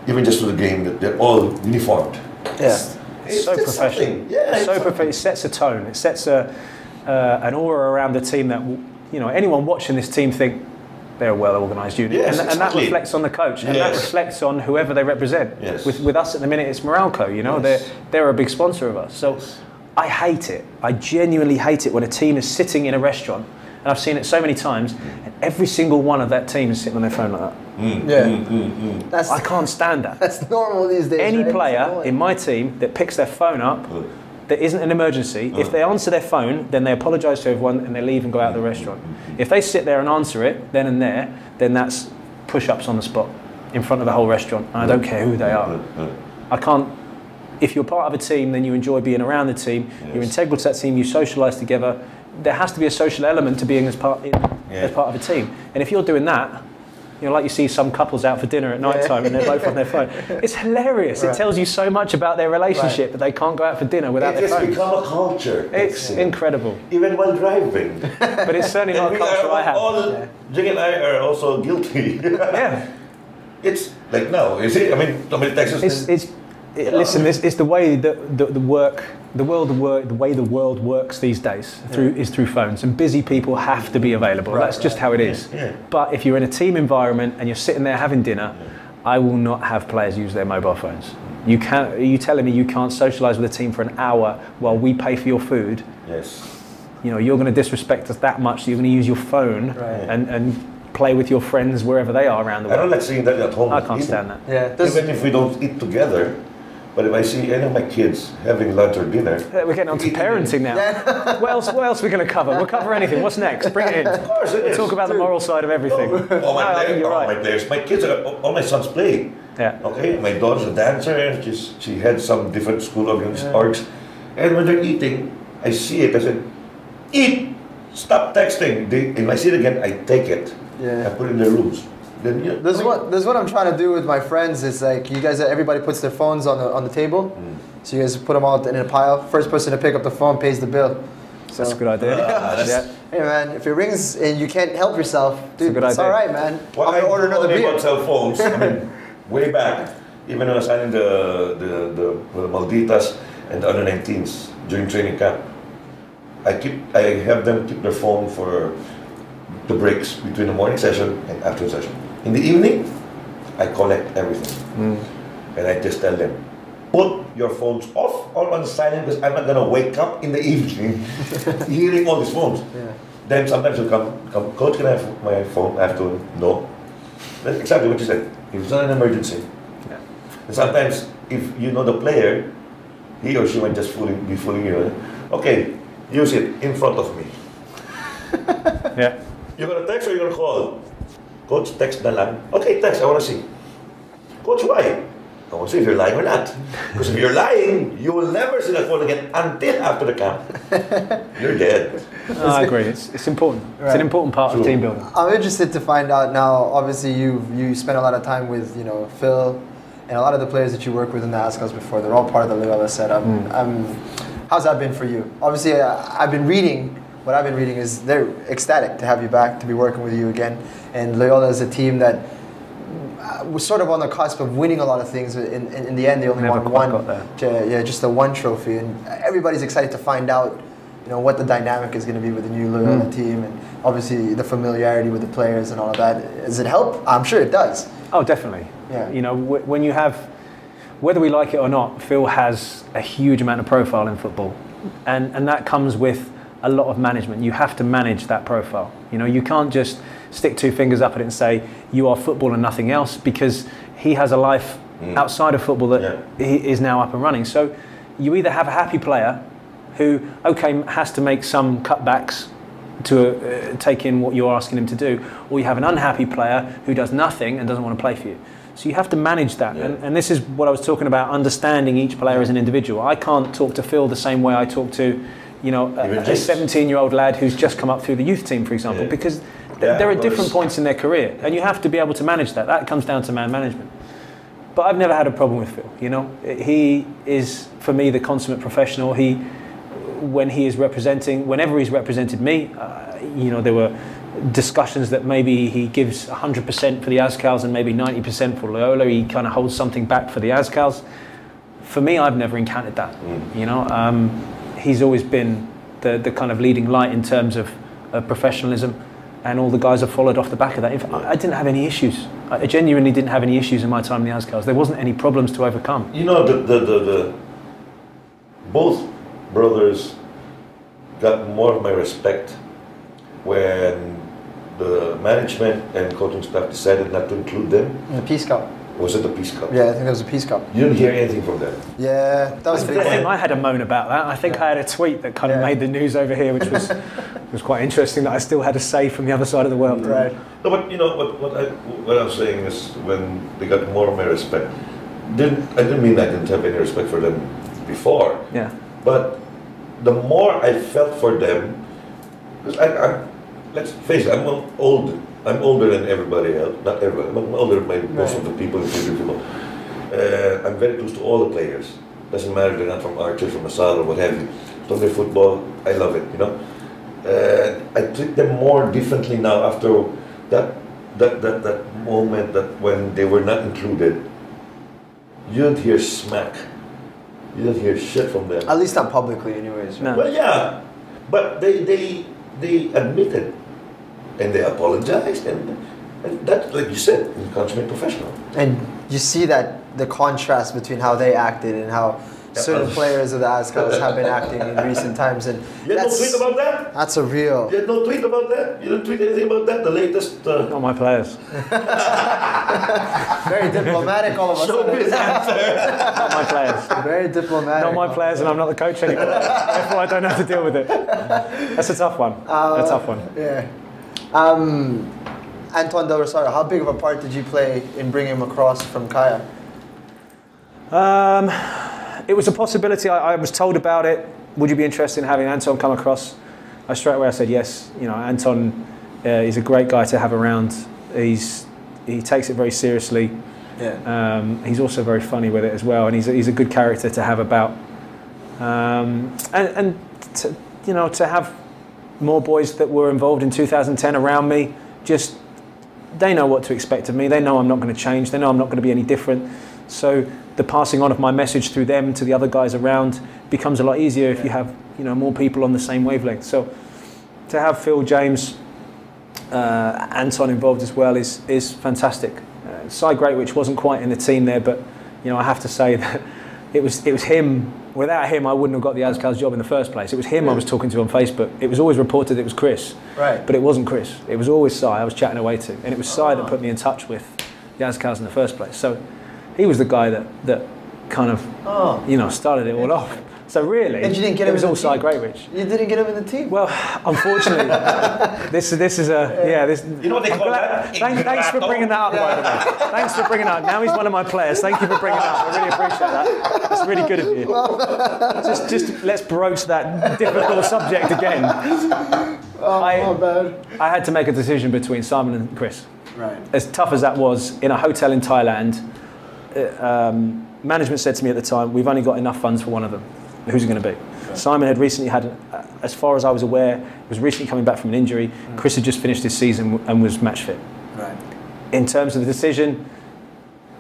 even just to the game, that they're all uniformed. It's so professional. It sets a tone. It sets an aura around the team that, you know, anyone watching this team think they're a well-organised unit. And that reflects on the coach, and that reflects on whoever they represent. With us at the minute, it's Meralco, you know, they're a big sponsor of us. So I hate it. I genuinely hate it when a team is sitting in a restaurant, and I've seen it so many times, and every single one of that team is sitting on their phone like that. I can't stand that. That's normal these days. Any player in my team that picks their phone up, that isn't an emergency, if they answer their phone, then they apologise to everyone and they leave and go out of the restaurant. If they sit there and answer it then and there, then that's push-ups on the spot in front of the whole restaurant. And I don't care who they are. I can't. If you're part of a team, then you enjoy being around the team. You're integral to that team. You socialise together. There has to be a social element to being as part of a team. And if you're doing that, You know, like you see some couples out for dinner at night time and they're both on their phone. It's hilarious. It tells you so much about their relationship that they can't go out for dinner without their phone. It's become a culture. It's incredible. Even while driving. But it's certainly not a culture I have. Jing and I are also guilty. Yeah. It's like now, is it? I mean, somebody texts us. Listen, it's the way the way the world works these days is through phones, and busy people have to be available. That's just how it is. Yeah. But if you're in a team environment and you're sitting there having dinner, I will not have players use their mobile phones. You can't. Are you telling me you can't socialise with a team for an hour while we pay for your food? Yes. You know, you're going to disrespect us that much, so you're going to use your phone and play with your friends wherever they are around the world. I don't like seeing that at home. I can't stand that. Yeah. Even if we don't eat together, but if I see any of my kids having lunch or dinner... We're getting on to parenting now. What else are we going to cover? We'll cover anything. What's next? Bring it in. Of course it is. Talk about the moral side of everything. My players. My kids are... All my sons play. Yeah. Okay? My daughter's a dancer and she had some different school orgs. And when they're eating, I see it. I said, eat! Stop texting. And I see it again, I take it. Yeah. I put it in their rooms. Then, This is what I'm trying to do with my friends. It's like you guys, everybody puts their phones on the table, so you guys put them all in a pile. First person to pick up the phone pays the bill. So, that's a good idea. Hey man, if it rings and you can't help yourself, dude, it's all right, man. Well, I'm gonna order another beer. About cell phones. I mean, way back, even when I was signing the Malditas and the under 19s during training camp, I have them keep their phone for the breaks between the morning session and afternoon session. In the evening, I collect everything. And I just tell them, put your phones off or on silent because I'm not going to wake up in the evening hearing all these phones. Yeah. Then sometimes you'll come, Coach, can I have my phone? I have to, no. That's exactly what you said. If it's not an emergency. Yeah. And sometimes, if you know the player, he or she might just be fooling you. Okay, use it in front of me. Yeah. You're going to text or you're going to call? Coach, text na lang. Okay, text, I want to see. Coach, why? I want to see if you're lying or not. Because if you're lying, you will never see that phone again until after the camp. You're dead. I agree. It's important. Right. It's an important part of team building. I'm interested to find out now. Obviously, you spent a lot of time with Phil and a lot of the players that you work with in the Azkals before. They're all part of the Loyola setup. How's that been for you? Obviously, I've been reading. What I've been reading is they're ecstatic to have you back, to be working with you again. And Loyola is a team that was sort of on the cusp of winning a lot of things. In the end, they only won one. Just the one trophy. And everybody's excited to find out, what the dynamic is going to be with the new Loyola team, and obviously the familiarity with the players and all of that. Does it help? I'm sure it does. Oh, definitely. Yeah. When you have, whether we like it or not, Phil has a huge amount of profile in football, and that comes with a lot of management. You have to manage that profile. You can't just stick two fingers up at it and say you are football and nothing else, because he has a life outside of football that he is now up and running. So you either have a happy player who has to make some cutbacks to take in what you're asking him to do, or you have an unhappy player who does nothing and doesn't want to play for you. So you have to manage that, and this is what I was talking about, understanding each player as an individual. I can't talk to Phil the same way I talk to a 17-year-old lad who's just come up through the youth team, for example, because they're at different points in their career, and you have to be able to manage that. That comes down to man management. But I've never had a problem with Phil. He is, for me, the consummate professional. Whenever he's represented me, there were discussions that maybe he gives 100% for the Azkals and maybe 90% for Loyola. He kind of holds something back for the Azkals. For me, I've never encountered that. He's always been the kind of leading light in terms of professionalism, and all the guys have followed off the back of that. In fact, I didn't have any issues. I genuinely didn't have any issues in my time in the Azkals. There wasn't any problems to overcome. The both brothers got more of my respect when the management and coaching staff decided not to include them. In the Peace Cup. Was it the Peace Cup? Yeah, I think it was the Peace Cup. You didn't hear anything from them? Yeah, that was a big one. I think I had a moan about that. I think I had a tweet that kind of made the news over here, which was quite interesting, that I still had a say from the other side of the world. Right. No, but what I was saying is, when they got more of my respect, I didn't mean I didn't have any respect for them before. Yeah. But the more I felt for them, because let's face it, I'm old I'm older than everybody else. Not everybody, but I'm older than most of the people in football. I'm very close to all the players. Doesn't matter, they're not from Archer, from Asal, or what have you. So their football, I love it, you know. I treat them more differently now after that moment that when they were not included. You don't hear smack. You don't hear shit from them. At least not publicly, anyways. No. Well, yeah, but they admitted and they apologized, and that, like you said, is consummate professional. And you see that the contrast between how they acted and how certain players of the Azkals have been acting in recent times, and You had no tweet about that? that's a real. You had no tweet about that? You didn't tweet anything about that? The latest... Not my players. Very diplomatic all of a sudden. Not my players. Very diplomatic. Not my players, and I'm not the coach anymore. Therefore, I don't have to deal with it. That's a tough one. A tough one. Yeah. Antoine Del Rosario, how big of a part did you play in bringing him across from Kaya? It was a possibility. I was told about it. Would you be interested in having Anton come across? Straight away I said yes. You know, Anton is a great guy to have around. He takes it very seriously. Yeah. He's also very funny with it as well, and he's a good character to have about. And to, you know, to have more boys that were involved in 2010 around me, just they know what to expect of me. They know I'm not going to change. They know I'm not going to be any different. So the passing on of my message through them to the other guys around becomes a lot easier if you have, you know, more people on the same wavelength. So to have Phil, James, Anton involved as well is fantastic. Cy Greatwich wasn't quite in the team there, but you know, I have to say that it was him. Without him, I wouldn't have got the Azkals job in the first place. It was him I was talking to on Facebook. It was always reported it was Chris, Right. but it wasn't Chris. It was always Cy I was chatting away to, and it was Cy that put me in touch with the Azkals in the first place. So he was the guy that kind of you know, started it all off. So really, And you didn't get it him was in the all Cy team? Greatwich. You didn't get him in the team? Well, unfortunately, this is a this. You know what they call that? Thanks for bringing that up, by the way. Thanks for bringing that up. Now he's one of my players. Thank you for bringing that up. I really appreciate that. That's really good of you. Just let's broach that difficult subject again. I had to make a decision between Simon and Chris. Right. As tough as that was, in a hotel in Thailand, management said to me at the time, we've only got enough funds for one of them. Who's it going to be? Okay. Simon had recently had, as far as I was aware, was recently coming back from an injury. Chris had just finished his season and was match fit. Right. In terms of the decision,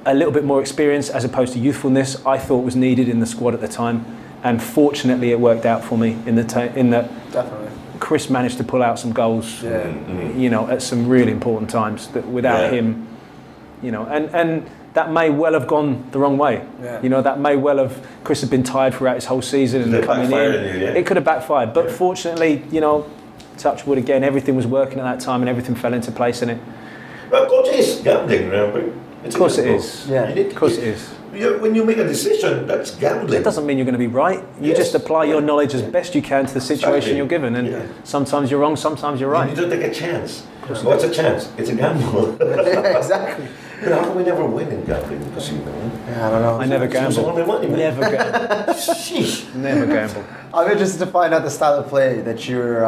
a little bit more experience as opposed to youthfulness, I thought was needed in the squad at the time. And fortunately, it worked out for me in that Definitely. Chris managed to pull out some goals, you know, at some really important times that without him, you know, and that may well have gone the wrong way. Yeah. You know, that may well have, Chris had been tired throughout his whole season and coming in. It could have backfired. But fortunately, you know, touch wood again, everything was working at that time and everything fell into place in it. Well, coach is gambling, remember? Of course it is. Yeah. Of course it is. When you make a decision, that's gambling. It doesn't mean you're going to be right. You just apply your knowledge as best you can to the situation you're given. And sometimes you're wrong, sometimes you're right. You need to take a chance. What's a chance? It's a gamble. Yeah, exactly. How come we never win in gambling? Because you know. Yeah, I don't know. I never gamble. Never gamble. Sheesh. Never gamble. I'm interested to find out the style of play that you're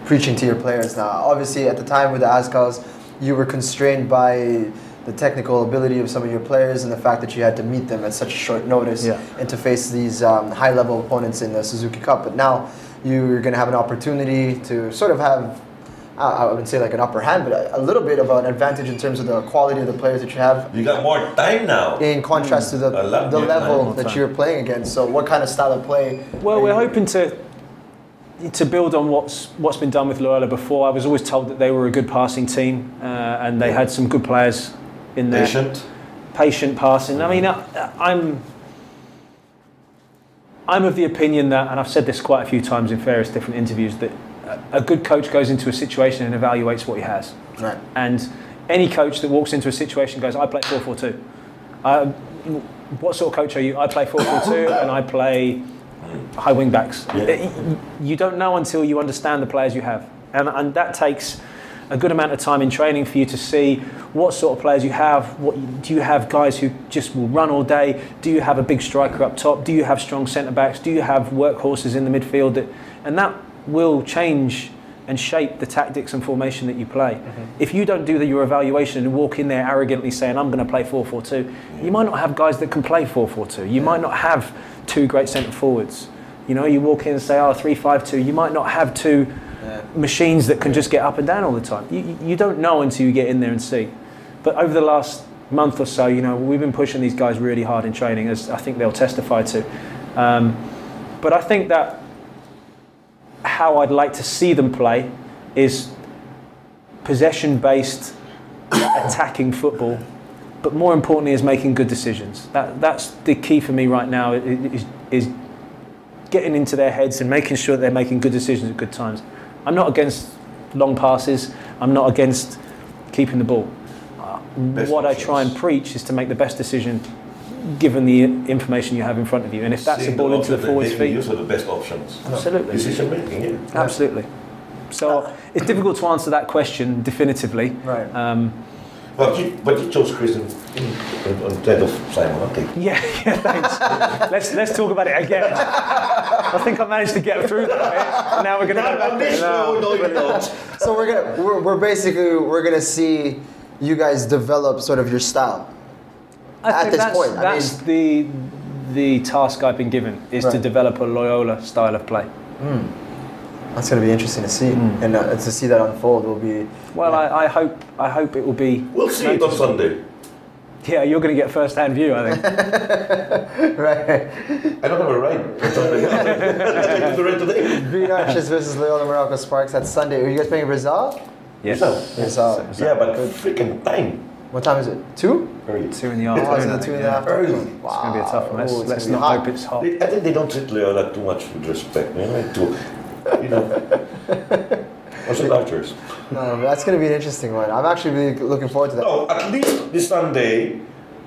preaching to your players now. Obviously, at the time with the Azkals, you were constrained by the technical ability of some of your players and the fact that you had to meet them at such a short notice and to face these high-level opponents in the Suzuki Cup. But now you're going to have an opportunity to sort of have, I wouldn't say like an upper hand, but a little bit of an advantage in terms of the quality of the players that you have. You got more time now. In contrast to the level that you're playing against. So what kind of style of play? Well, we're hoping to build on what's been done with Loyola before. I was always told that they were a good passing team and they had some good players in there. Patient passing. I mean, I'm of the opinion that, and I've said this quite a few times in various different interviews, that a good coach goes into a situation and evaluates what he has. Right. And any coach that walks into a situation goes, I play 4-4-2. What sort of coach are you? I play 4-4-2 and I play high wing backs. You don't know until you understand the players you have. And that takes a good amount of time in training for you to see what sort of players you have. Do you have guys who just will run all day? Do you have a big striker up top? Do you have strong centre backs? Do you have workhorses in the midfield? And that will change and shape the tactics and formation that you play. If you don't do your evaluation and walk in there arrogantly saying, I'm going to play 4-4-2, you might not have guys that can play 4-4-2. You might not have two great centre forwards. You know, you walk in and say, 3-5-2, you might not have two machines that can just get up and down all the time. You don't know until you get in there and see. But over the last month or so, you know, we've been pushing these guys really hard in training, as I think they'll testify to. But I think that how I'd like to see them play is possession-based, attacking football, but more importantly is making good decisions. That's the key for me right now, is getting into their heads and making sure that they're making good decisions at good times. I'm not against long passes. I'm not against keeping the ball. What I try and preach is to make the best decision given the information you have in front of you, and if that's a ball into the forward's feet, use are the best options. Absolutely. Decision making, yeah. Absolutely. So it's difficult to answer that question definitively. Right. But you chose Chris instead of Simon, okay? Yeah, thanks. let's talk about it again. I think I managed to get through that bit, and now we're going to go back there. So we're gonna see you guys develop sort of your style. At this point, that's the task I've been given, is to develop a Loyola style of play. That's going to be interesting to see, and to see that unfold will be. Well, I hope it will be. We'll see it on Sunday. Yeah, you're going to get first-hand view, I think. Right. I don't have a right. I take the right today. Green Arches versus Loyola Meralco Sparks. That's Sunday. Are you guys playing Rizal? Yes. Rizal. Yeah, but freaking time. What time is it? 2? Early. 2 in the Oh, afternoon. is it 2 in the afternoon? Early. Wow. It's going to be a tough one. Let's gonna be not hot. hope it's hot. I think they don't treat Loyola too much with respect. What's the Archers? No, that's going to be an interesting one. I'm actually really looking forward to that. No, at least this Sunday,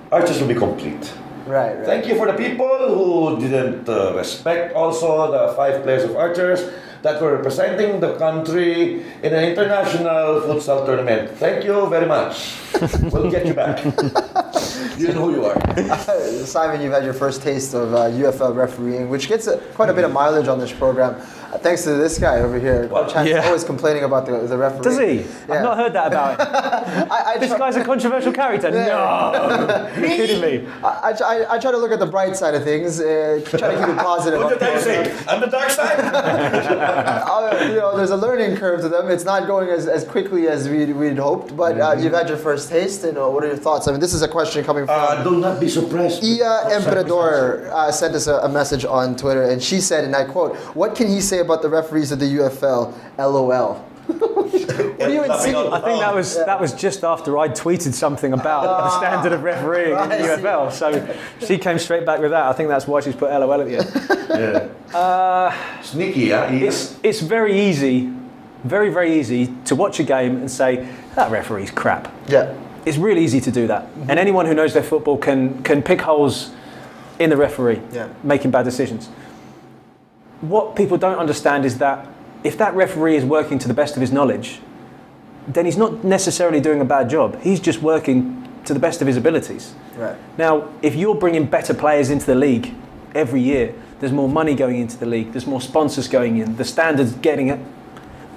Archers will be complete. Right. Thank you for the people who didn't respect also the 5 players of Archers that were representing the country in an international futsal tournament. Thank you very much. We'll get you back. You know who you are. Simon, you've had your first taste of UFL refereeing, which gets quite a bit of mileage on this program. Thanks to this guy over here. Coach Han's always complaining about the referee. Does he? Yeah. I've not heard that about him. This guy's a controversial character. No, you're kidding me. I try to look at the bright side of things, try to keep it positive. What did I say? On the dark side? There's a learning curve to them. It's not going as quickly as we'd hoped, but you've had your first taste, and what are your thoughts? I mean, this is a question coming from... do not be surprised. Ia Emperador sent us a message on Twitter, and she said, and I quote, "What can he say about the referees of the UFL? LOL." What are you insinuating? I think that was just after I'd tweeted something about the standard of refereeing in the UFL. So she came straight back with that. I think that's why she's put LOL at the end. Yeah. Sneaky, yeah. It's very easy, very, very easy to watch a game and say, that referee's crap. Yeah. It's really easy to do that. And anyone who knows their football can pick holes in the referee, making bad decisions. What people don't understand is that if that referee is working to the best of his knowledge, then he's not necessarily doing a bad job. He's just working to the best of his abilities. Right. Now, if you're bringing better players into the league every year, there's more money going into the league, there's more sponsors going in, the standard's getting it.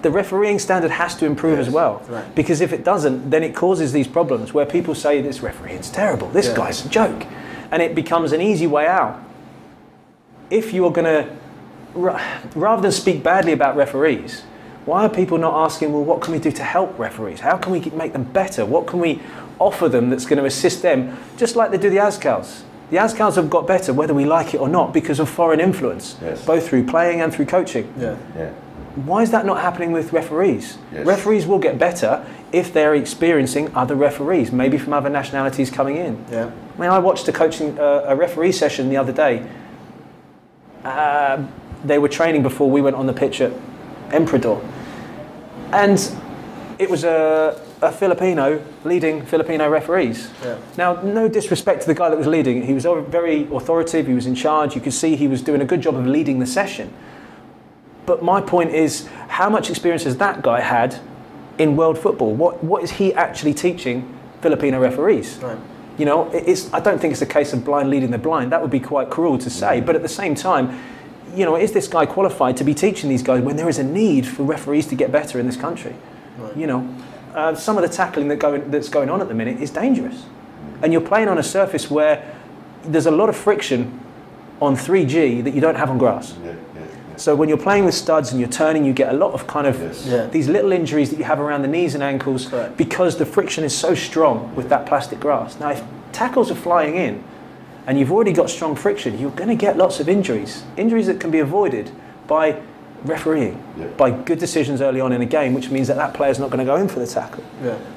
The refereeing standard has to improve as well. Right. Because if it doesn't, then it causes these problems where people say this refereeing's terrible, this guy's a joke. And it becomes an easy way out. If you're going to, rather than speak badly about referees, why are people not asking, well, what can we do to help referees? How can we make them better? What can we offer them that's going to assist them? Just like they do the Azkals. The Azkals have got better whether we like it or not because of foreign influence, both through playing and through coaching. Why is that not happening with referees? Referees will get better if they're experiencing other referees, maybe from other nationalities coming in. I mean, I watched a referee session the other day. They were training before we went on the pitch at Emperador. And it was a Filipino leading Filipino referees. Now, no disrespect to the guy that was leading. He was very authoritative, he was in charge. You could see he was doing a good job of leading the session. But my point is, how much experience has that guy had in world football? What is he actually teaching Filipino referees? You know, I don't think it's a case of blind leading the blind. That would be quite cruel to say. But at the same time, you know, is this guy qualified to be teaching these guys when there is a need for referees to get better in this country? Right. You know, some of the tackling that's going on at the minute is dangerous. And you're playing on a surface where there's a lot of friction on 3G that you don't have on grass. Yeah. So when you're playing with studs and you're turning, you get a lot of kind of these little injuries that you have around the knees and ankles because the friction is so strong with that plastic grass. Now, if tackles are flying in and you've already got strong friction, you're going to get lots of injuries. Injuries that can be avoided by refereeing, by good decisions early on in a game, which means that that player's not going to go in for the tackle.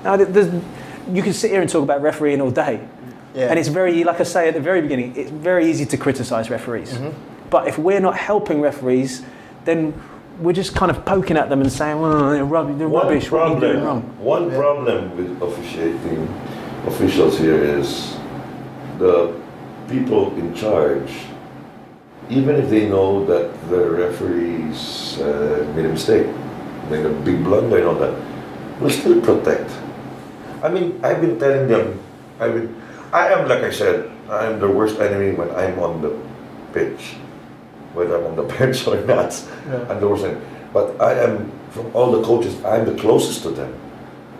Now, you can sit here and talk about refereeing all day. And it's very, like I say at the very beginning, it's very easy to criticise referees. But if we're not helping referees, then we're just kind of poking at them and saying, well, they're rubbish, what are you doing wrong? One problem with officiating officials here is the people in charge, even if they know that the referees made a mistake, made a big blunder and all that, will still protect. I mean, I've been telling them, I am, like I said, I am the worst enemy when I'm on the pitch. Whether I'm on the bench or not, I'm the worst enemy. But I am, from all the coaches, I'm the closest to them.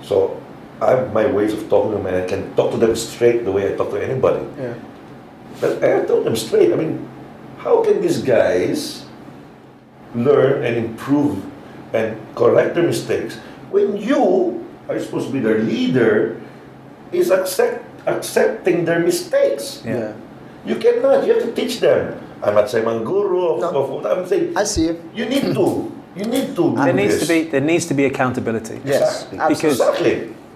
So I have my ways of talking to them, and I can talk to them straight the way I talk to anybody. But I told them straight, I mean, how can these guys learn and improve and correct their mistakes when you are supposed to be their leader is accepting their mistakes? You cannot, you have to teach them. I'm not saying I'm a guru of what I'm saying. I see it. You need to do There needs to be accountability. Yes, because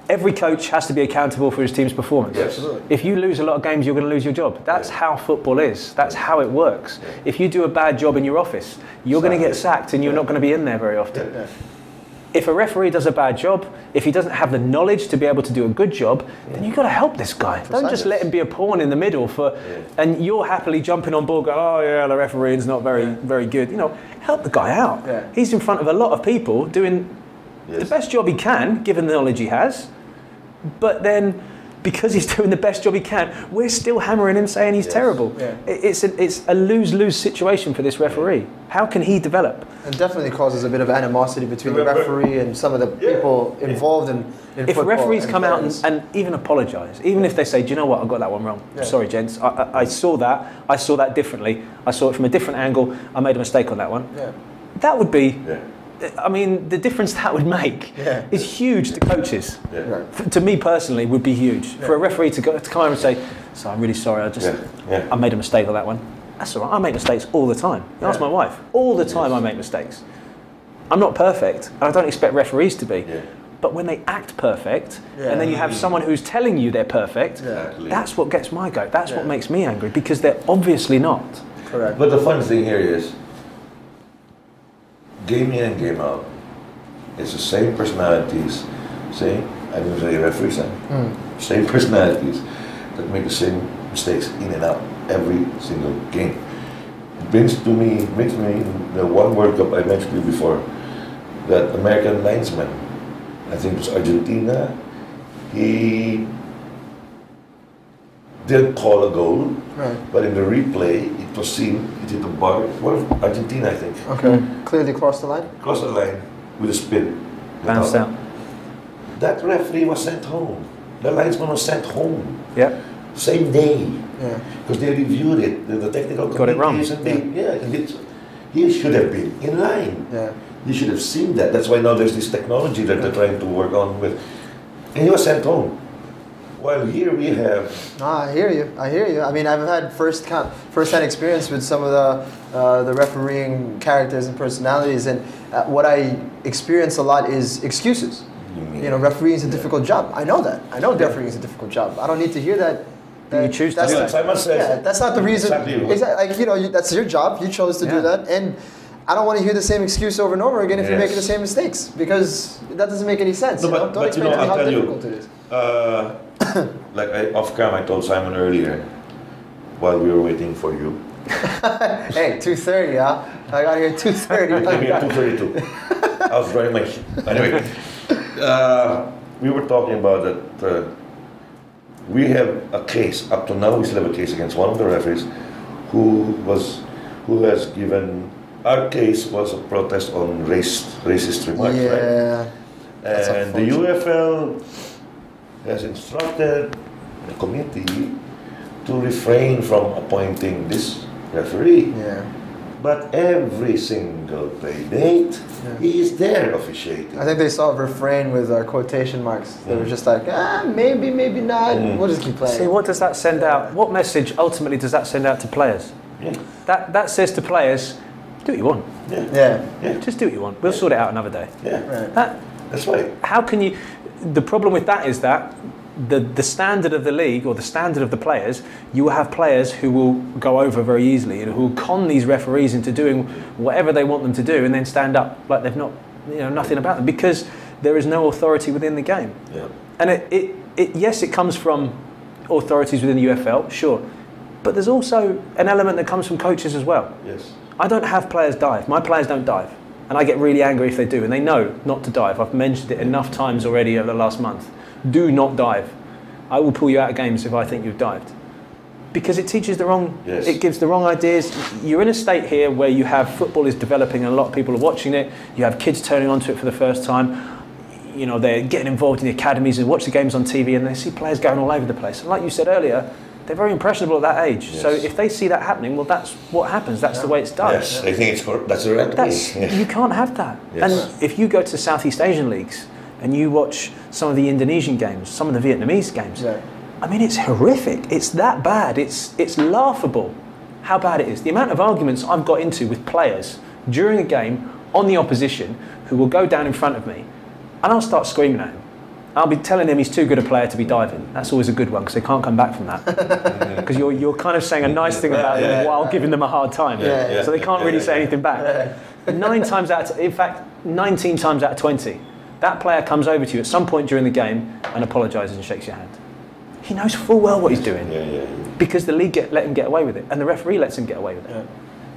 every coach has to be accountable for his team's performance. Absolutely. If you lose a lot of games, you're going to lose your job. That's how football is. That's how it works. If you do a bad job in your office, you're going to get sacked and you're not going to be in there very often. If a referee does a bad job, if he doesn't have the knowledge to be able to do a good job, then you've got to help this guy. Don't just let him be a pawn in the middle and you're happily jumping on board going, oh yeah, the referee's not very good. You know, help the guy out. He's in front of a lot of people doing the best job he can, given the knowledge he has. But then, because he's doing the best job he can, we're still hammering him saying he's terrible. It's a lose-lose situation for this referee. How can he develop? It definitely causes a bit of animosity between the referee and some of the people involved in if football. If referees come out and even apologise, even if they say, do you know what, I got that one wrong. Sorry, gents, I saw that differently. I saw it from a different angle. I made a mistake on that one. That would be... I mean, the difference that would make is huge to coaches. To me personally, would be huge. For a referee to come over and say, "So I'm really sorry. I made a mistake on that one." That's all right. I make mistakes all the time. You ask my wife. All the time, I make mistakes. I'm not perfect, and I don't expect referees to be. But when they act perfect, and then you have someone who's telling you they're perfect, that's what gets my goat. That's what makes me angry, because they're obviously not. Correct. But the fun thing here is, game in and game out, it's the same personalities, I'm going to say referees, same personalities that make the same mistakes in and out every single game. It brings me the one World Cup I mentioned to you before, that American linesman, I think it was Argentina, he didn't call a goal, but in the replay, it was seen, it hit the bar. Argentina, I think. Clearly crossed the line? Crossed the line with a spin. Bounced out. That referee was sent home. The linesman was sent home. Same day. Because they reviewed it, the technical committee. Got it wrong. And he should have been in line. He should have seen that. That's why now there's this technology that they're trying to work on with. And he was sent home. While here we have... I hear you. I mean, I've had first-hand experience with some of the refereeing characters and personalities, and what I experience a lot is excuses. You know, refereeing is a difficult job. I know that. I know refereeing is a difficult job. I don't need to hear that. You choose to do that. That's not the reason. Exactly. Like, you know, that's your job. You chose to do that, and I don't want to hear the same excuse over and over again if you're making the same mistakes, because that doesn't make any sense. No, but, don't explain to me how difficult it is. Like off cam, I told Simon earlier, while we were waiting for you. Hey, 2:30, huh? I got here at 2:30. I got here at 2:32. I was driving my shit. Anyway, we were talking about that. We have a case up to now. We still have a case against one of the referees who who has given, our case was a protest on racist remarks, right? And the UFL has instructed the committee to refrain from appointing this referee. But every single play date, he is there officiating. I think they saw refrain with quotation marks. They were just like, maybe, maybe not. We'll just keep playing. See, what does that send out? What message ultimately does that send out to players? That says to players, do what you want. Just do what you want. We'll sort it out another day. That's right. How can you? The problem with that is that the standard of the league or the standard of the players, you will have players who will go over very easily and who will con these referees into doing whatever they want them to do and then stand up like they've not, nothing about them, because there is no authority within the game. And yes, it comes from authorities within the UFL, sure, but there's also an element that comes from coaches as well. I don't have players dive. My players don't dive. And I get really angry if they do, and they know not to dive. I've mentioned it enough times already over the last month. Do not dive. I will pull you out of games if I think you've dived. Because it teaches the wrong, it gives the wrong ideas. You're in a state here where you have football is developing and a lot of people are watching it. You have kids turning onto it for the first time. They're getting involved in the academies and watch the games on TV and they see players going all over the place. And like you said earlier, they're very impressionable at that age. So if they see that happening, well, that's what happens. That's the way it's done. Yes, I think that's the right way. You can't have that. And if you go to Southeast Asian leagues and you watch some of the Indonesian games, some of the Vietnamese games, I mean, it's horrific. It's that bad. It's laughable how bad it is. The amount of arguments I've got into with players during a game on the opposition who will go down in front of me and I'll start screaming at him. I'll be telling him he's too good a player to be diving. That's always a good one because they can't come back from that. Because you're kind of saying a nice thing about them while giving them a hard time. So they can't really say anything back. 19 times out of 20, that player comes over to you at some point during the game and apologises and shakes your hand. He knows full well what he's doing. Because the league let him get away with it and the referee lets him get away with it.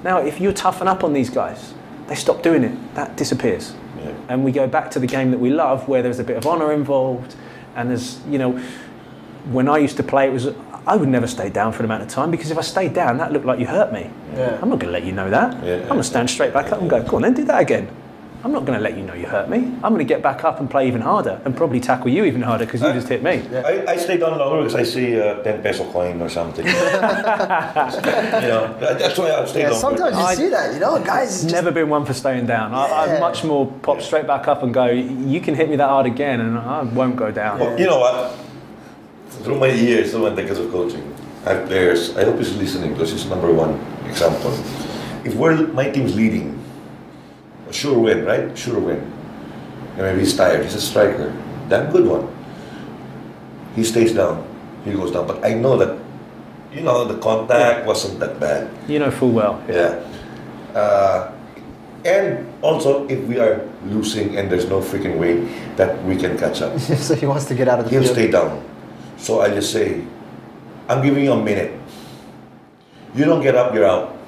Now, if you toughen up on these guys, they stop doing it. That disappears. And we go back to the game that we love where there's a bit of honour involved and there's, when I used to play, I would never stay down for an amount of time because if I stayed down, that looked like you hurt me. I'm not going to let you know that. I'm going to stand straight back up and go, go on then, do that again. I'm not going to let you know you hurt me. I'm going to get back up and play even harder and probably tackle you even harder because you just hit me. I stay down longer because I see a 10 peso coin or something. That's why I stay longer. Sometimes you see that, guys. Never been one for staying down. I'm much more pop straight back up and go, you can hit me that hard again and I won't go down. Well, you know what? Through my years, through my decades of coaching, I have players, I hope he's listening because he's number one example. If my team's leading, sure win, right? Sure win. Maybe he's tired. He's a striker. Damn good one. He stays down. He goes down. But I know that, the contact wasn't that bad. You know full well. And also, if we are losing and there's no freaking way that we can catch up. So he wants to get out of the field. He'll stay down. So I just say, I'm giving you a minute. You don't get up, you're out.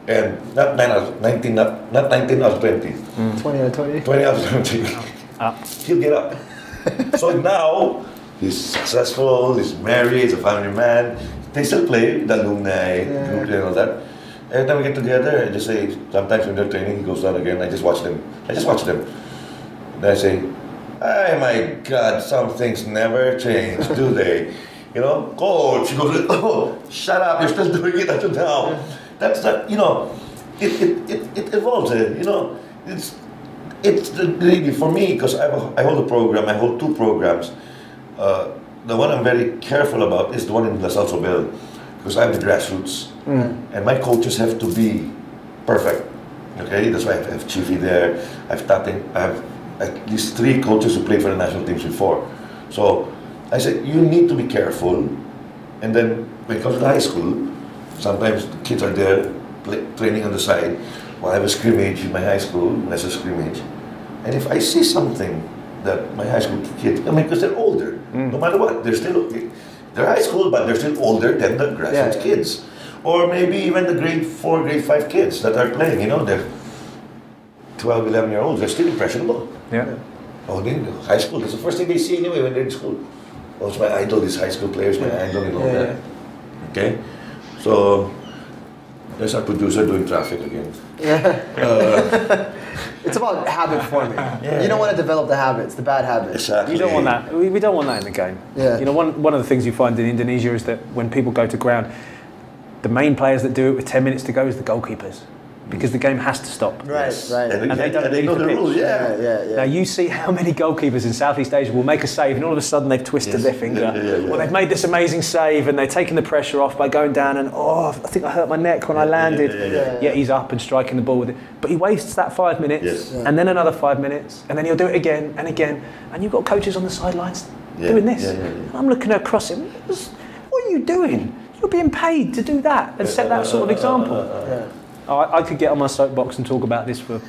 And not 19 out of 20. 20 out of 20? 20 out of 20. He'll get up. So now, he's successful, he's married, he's a family man. They still play, the alumni, group and all that. Every time we get together, I just say, sometimes when they're training, he goes down again, I just watch them. Then I say, oh my God, some things never change, do they? Coach, he goes, oh, shut up, you're still doing it until now. That's that, it evolves, it's really, for me, because I hold a program, I hold 2 programs. The one I'm very careful about is the one in La Salsobel, because I'm the grassroots, and my coaches have to be perfect, okay? That's why I have Chiefy there, I have at least 3 coaches who played for the national teams before. So I said, you need to be careful, and then when it comes to high school, sometimes the kids are there training on the side while I have a scrimmage in my high school, there's a scrimmage. And if I see something that my high school kids, because they're older, no matter what, they're high school, but they're still older than the grassroots kids. Or maybe even the grade 4, grade 5 kids that are playing, they're 12, 11-year-olds, they're still impressionable. Oh, high school, that's the first thing they see anyway when they're in school. Oh, it's my idol, these high school players, my idol, and all that. Okay? So, There's our producer doing traffic again. It's about habit forming. You don't want to develop the habits, the bad habits. Exactly. You don't want that. We don't want that in the game. Yeah. You know, one of the things you find in Indonesia is that when people go to ground, the main players that do it with 10 minutes to go is the goalkeepers. Because the game has to stop. Right. And they don't leave know the the pitch. rules, Yeah. Now you see how many goalkeepers in Southeast Asia will make a save and all of a sudden they've twisted their finger. Or they've made this amazing save and they're taking the pressure off by going down and I think I hurt my neck when I landed. Yet he's up and striking the ball with it. But he wastes that 5 minutes and then another 5 minutes and then he'll do it again and again. And you've got coaches on the sidelines doing this. And I'm looking across him. What are you doing? You're being paid to do that and set that sort of example. I could get on my soapbox and talk about this for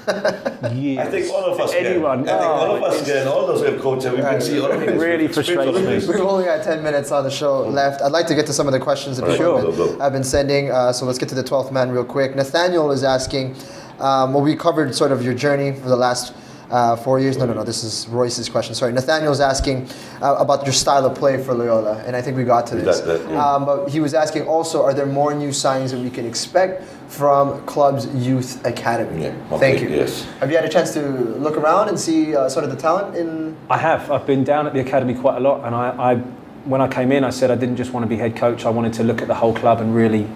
years. I think all of us Anyone. can. I think all of us can. All those head coaches we've been seeing. It really frustrates me. We've only got 10 minutes on the show left. I'd like to get to some of the questions that people have been sending. So let's get to the 12th man real quick. Nathaniel is asking, well, we covered sort of your journey for the last 4 years. No, this is Royce's question. Sorry. Nathaniel's asking about your style of play for Loyola, and I think we got to this. But he was asking also, are there more new signings that we can expect from club's youth academy? Thank you. Yes. Have you had a chance to look around and see sort of the talent in? I have. I've been down at the academy quite a lot, and I when I came in, I said I didn't just want to be head coach. I wanted to look at the whole club and really,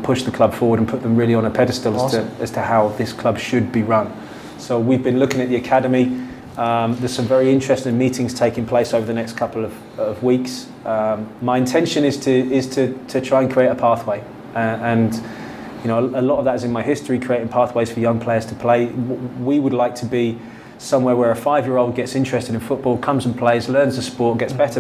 push the club forward and put them really on a pedestal as to how this club should be run. So we've been looking at the academy. There's some very interesting meetings taking place over the next couple of weeks. My intention is to try and create a pathway, and a lot of that is in my history, creating pathways for young players to play. We would like to be somewhere where a 5-year-old gets interested in football, comes and plays, learns the sport, gets better,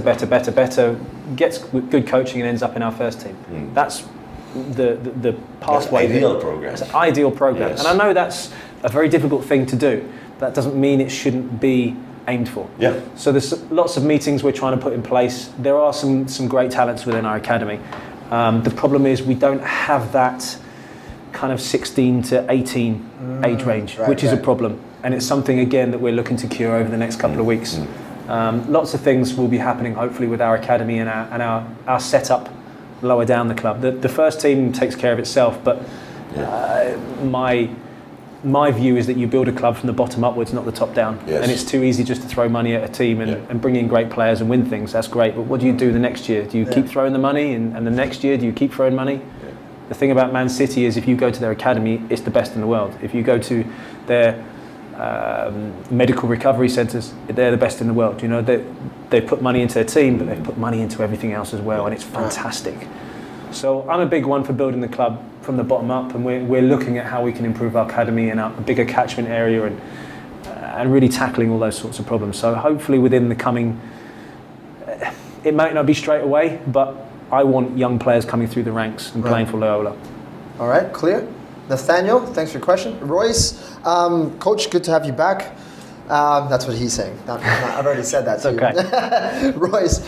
gets good coaching and ends up in our first team. That's the pathway. Ideal program. It's an ideal program. Yes. And I know that's a very difficult thing to do. That doesn't mean it shouldn't be aimed for. Yeah. So there's lots of meetings we're trying to put in place. There are some great talents within our academy. The problem is we don't have that kind of 16 to 18 age range, which is a problem. And it's something, again, that we're looking to cure over the next couple of weeks. Lots of things will be happening, hopefully, with our academy and our setup lower down the club. The first team takes care of itself, but my view is that you build a club from the bottom upwards, not the top down. Yes. And it's too easy just to throw money at a team and bring in great players and win things. That's great, but what do you do the next year? Do you keep throwing the money, and the next year do you keep throwing money? The thing about Man City is if you go to their academy, it's the best in the world. If you go to their medical recovery centres, they're the best in the world. They put money into their team, but they've put money into everything else as well, and it's fantastic. So I'm a big one for building the club from the bottom up, and we're looking at how we can improve our academy and a bigger catchment area and really tackling all those sorts of problems. So hopefully within the coming, it might not be straight away, but I want young players coming through the ranks and playing for Loyola. All right, clear. Nathaniel, thanks for your question. Royce, Coach, good to have you back. That's what he's saying. I've already said that. It's okay. Royce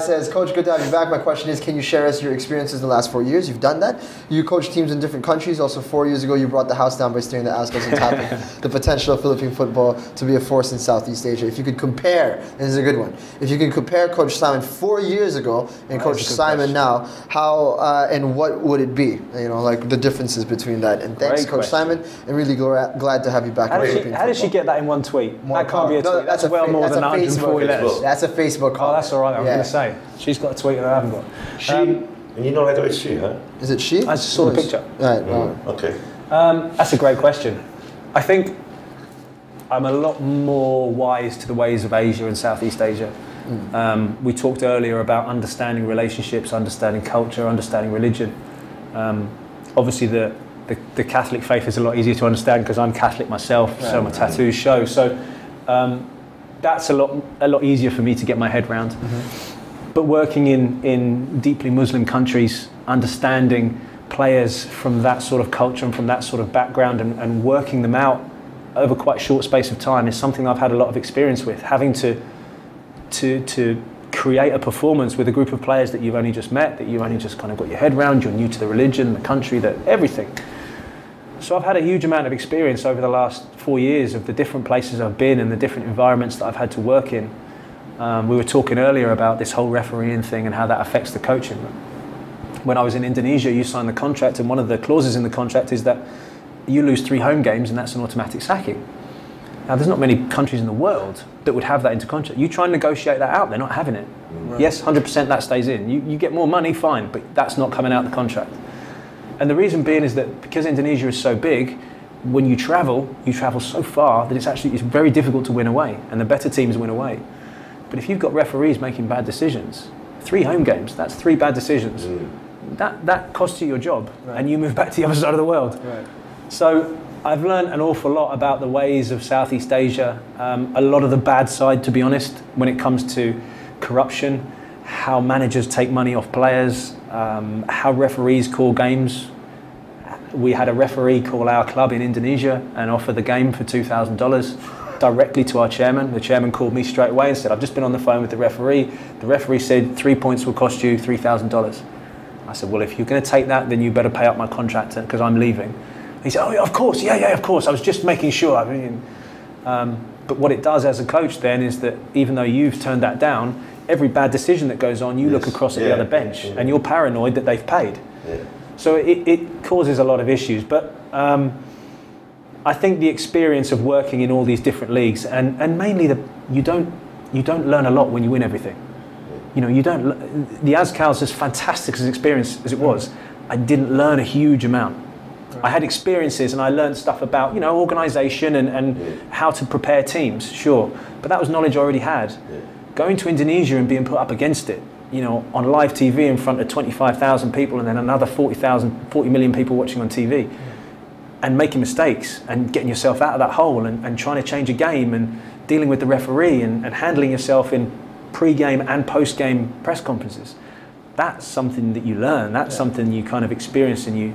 says, Coach, good to have you back. My question is, can you share us your experiences in the last 4 years? You've done that. You coach teams in different countries. Also, 4 years ago, you brought the house down by steering the Azkals and tapping the potential of Philippine football to be a force in Southeast Asia. If you could compare, and this is a good one, if you could compare Coach Simon 4 years ago and Coach Simon now, how and what would it be? Like the differences between that. And thanks, Coach Simon. I'm really glad to have you back. How did she get that in one tweet? That can't be a tweet. That's well more than 140 letters. That's a Facebook call. Oh, that's all right. I was going to say. She's got a tweet that I haven't got. And you know right away it's she, huh? Is it she? I just saw the picture. Right. Okay. That's a great question. I think I'm a lot more wise to the ways of Asia and Southeast Asia. We talked earlier about understanding relationships, understanding culture, understanding religion. Obviously, the Catholic faith is a lot easier to understand because I'm Catholic myself, so my tattoos show. So that's a lot easier for me to get my head around. But working in deeply Muslim countries, understanding players from that sort of culture and from that sort of background and working them out over quite a short space of time is something I've had a lot of experience with. Having to create a performance with a group of players that you've only just met, that you've only just kind of got your head around, you're new to the religion, the country, everything. So I've had a huge amount of experience over the last 4 years of the different places I've been and the different environments that I've had to work in. We were talking earlier about this whole refereeing thing and how that affects the coaching. when I was in Indonesia, you sign the contract, and one of the clauses in the contract is that you lose 3 home games and that's an automatic sacking. Now, there's not many countries in the world that would have that into contract. You try and negotiate that out, they're not having it. Right. Yes, 100% that stays in. You get more money, fine, but that's not coming out of the contract. And the reason being is that because Indonesia is so big, when you travel so far that it's very difficult to win away, and the better teams win away. But if you've got referees making bad decisions, 3 home games, that's 3 bad decisions. That costs you your job, right. And you move back to the other side of the world. Right. So I've learned an awful lot about the ways of Southeast Asia, a lot of the bad side, to be honest, when it comes to corruption, how managers take money off players, how referees call games. We had a referee call our club in Indonesia and offer the game for $2,000 directly to our chairman. The chairman called me straight away and said, I've just been on the phone with the referee. The referee said 3 points will cost you $3,000. I said, well, if you're going to take that, then you better pay up my contract because I'm leaving. He said, oh, yeah, of course, yeah, of course. I was just making sure. I mean, but what it does as a coach then is that even though you've turned that down, every bad decision that goes on, you look across at the other bench and you're paranoid that they've paid. Yeah. So it causes a lot of issues. But I think the experience of working in all these different leagues and mainly you don't learn a lot when you win everything. You know, the Azkals, as fantastic as an experience as it was, I didn't learn a huge amount. I had experiences and I learned stuff about, organisation and how to prepare teams, sure. But that was knowledge I already had. Yeah. Going to Indonesia and being put up against it, on live TV in front of 25,000 people and then another 40 million people watching on TV, and making mistakes and getting yourself out of that hole and trying to change a game and dealing with the referee and handling yourself in pre-game and post-game press conferences. That's something that you learn. That's something you kind of experience and you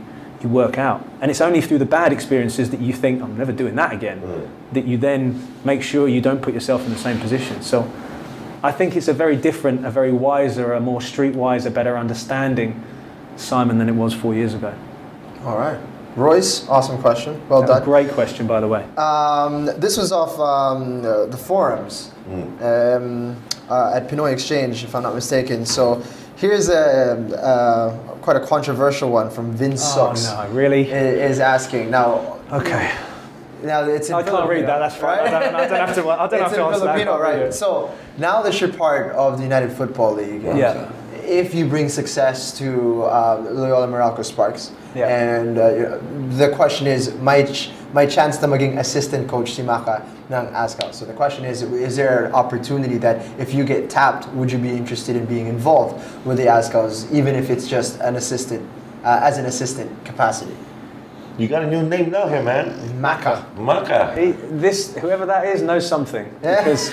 work out. And it's only through the bad experiences that you think, I'm never doing that again, that you then make sure you don't put yourself in the same position. So I think it's a very different, a very wiser, a more streetwise, a better understanding Simon than it was 4 years ago. All right. Royce, awesome question. Well done. Great question, by the way. This was off the forums at Pinoy Exchange, if I'm not mistaken. So here's quite a controversial one from Vince Socks. Oh no, really? Is asking now. Okay. Now it's in I can't read that. That's fine. Right? I don't have to. I don't have to answer that. Right. So now that you're part of the United Football League, if you bring success to Loyola Meralco Sparks, and the question is, may chance na maging assistant coach si Maka ng Azkals. So the question is there an opportunity that if you get tapped, would you be interested in being involved with the Azkals, even if it's just an assistant, as an assistant capacity? You got a new name now here, man. Maka. Whoever that is knows something. Because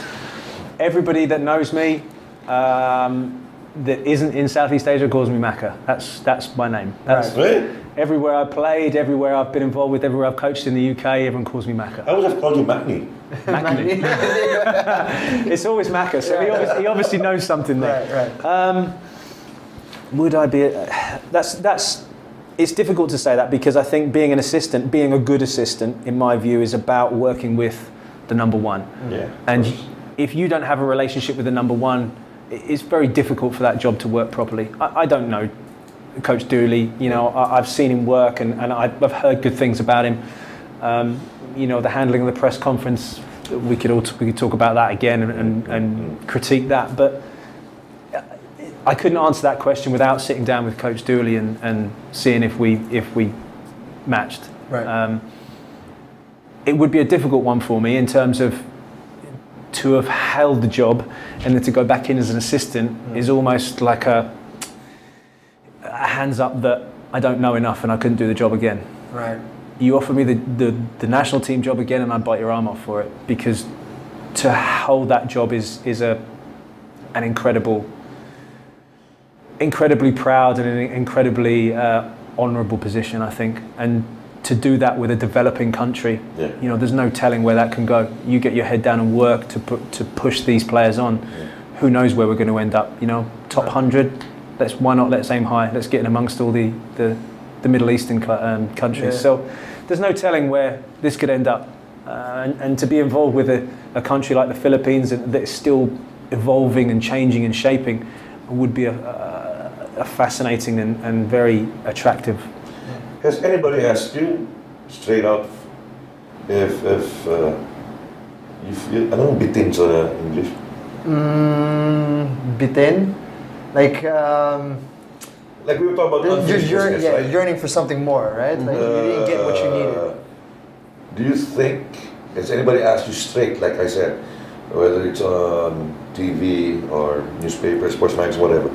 everybody that knows me that isn't in Southeast Asia calls me Maka. That's my name. That's right. Everywhere I played, everywhere I've been involved with, everywhere I've coached in the UK, everyone calls me Maka. I would have called you McMenemy. It's always Maka, so he obviously knows something there. Right. Would I be? It's difficult to say that because I think being an assistant, being a good assistant, in my view, is about working with the number one. Yeah. And if you don't have a relationship with the number one, it's very difficult for that job to work properly. I don't know Coach Dooley. I've seen him work and I've heard good things about him. The handling of the press conference, we could talk about that again and critique that. But I couldn't answer that question without sitting down with Coach Dooley and seeing if we matched. Right. It would be a difficult one for me in terms of to have held the job and then to go back in as an assistant is almost like a hands up that I don't know enough and I couldn't do the job again. Right. You offer me the national team job again and I'd bite your arm off for it, because to hold that job is an incredibly proud and an incredibly honourable position, I think. And to do that with a developing country, there's no telling where that can go. You get your head down and work to push these players on. Yeah. Who knows where we're going to end up? Top 100. Why not? Let's aim high. Let's get in amongst all the Middle Eastern countries. Yeah. So there's no telling where this could end up. And to be involved with a country like the Philippines that is still evolving and changing and shaping would be are fascinating and very attractive. Has anybody asked you straight out if you feel, I don't know, bitin sa English? Bitin? Like we were talking about you're yearning for something more, right? Like you didn't get what you needed. Do you think, has anybody asked you straight, like I said, whether it's on TV or newspaper, sports magazine, whatever,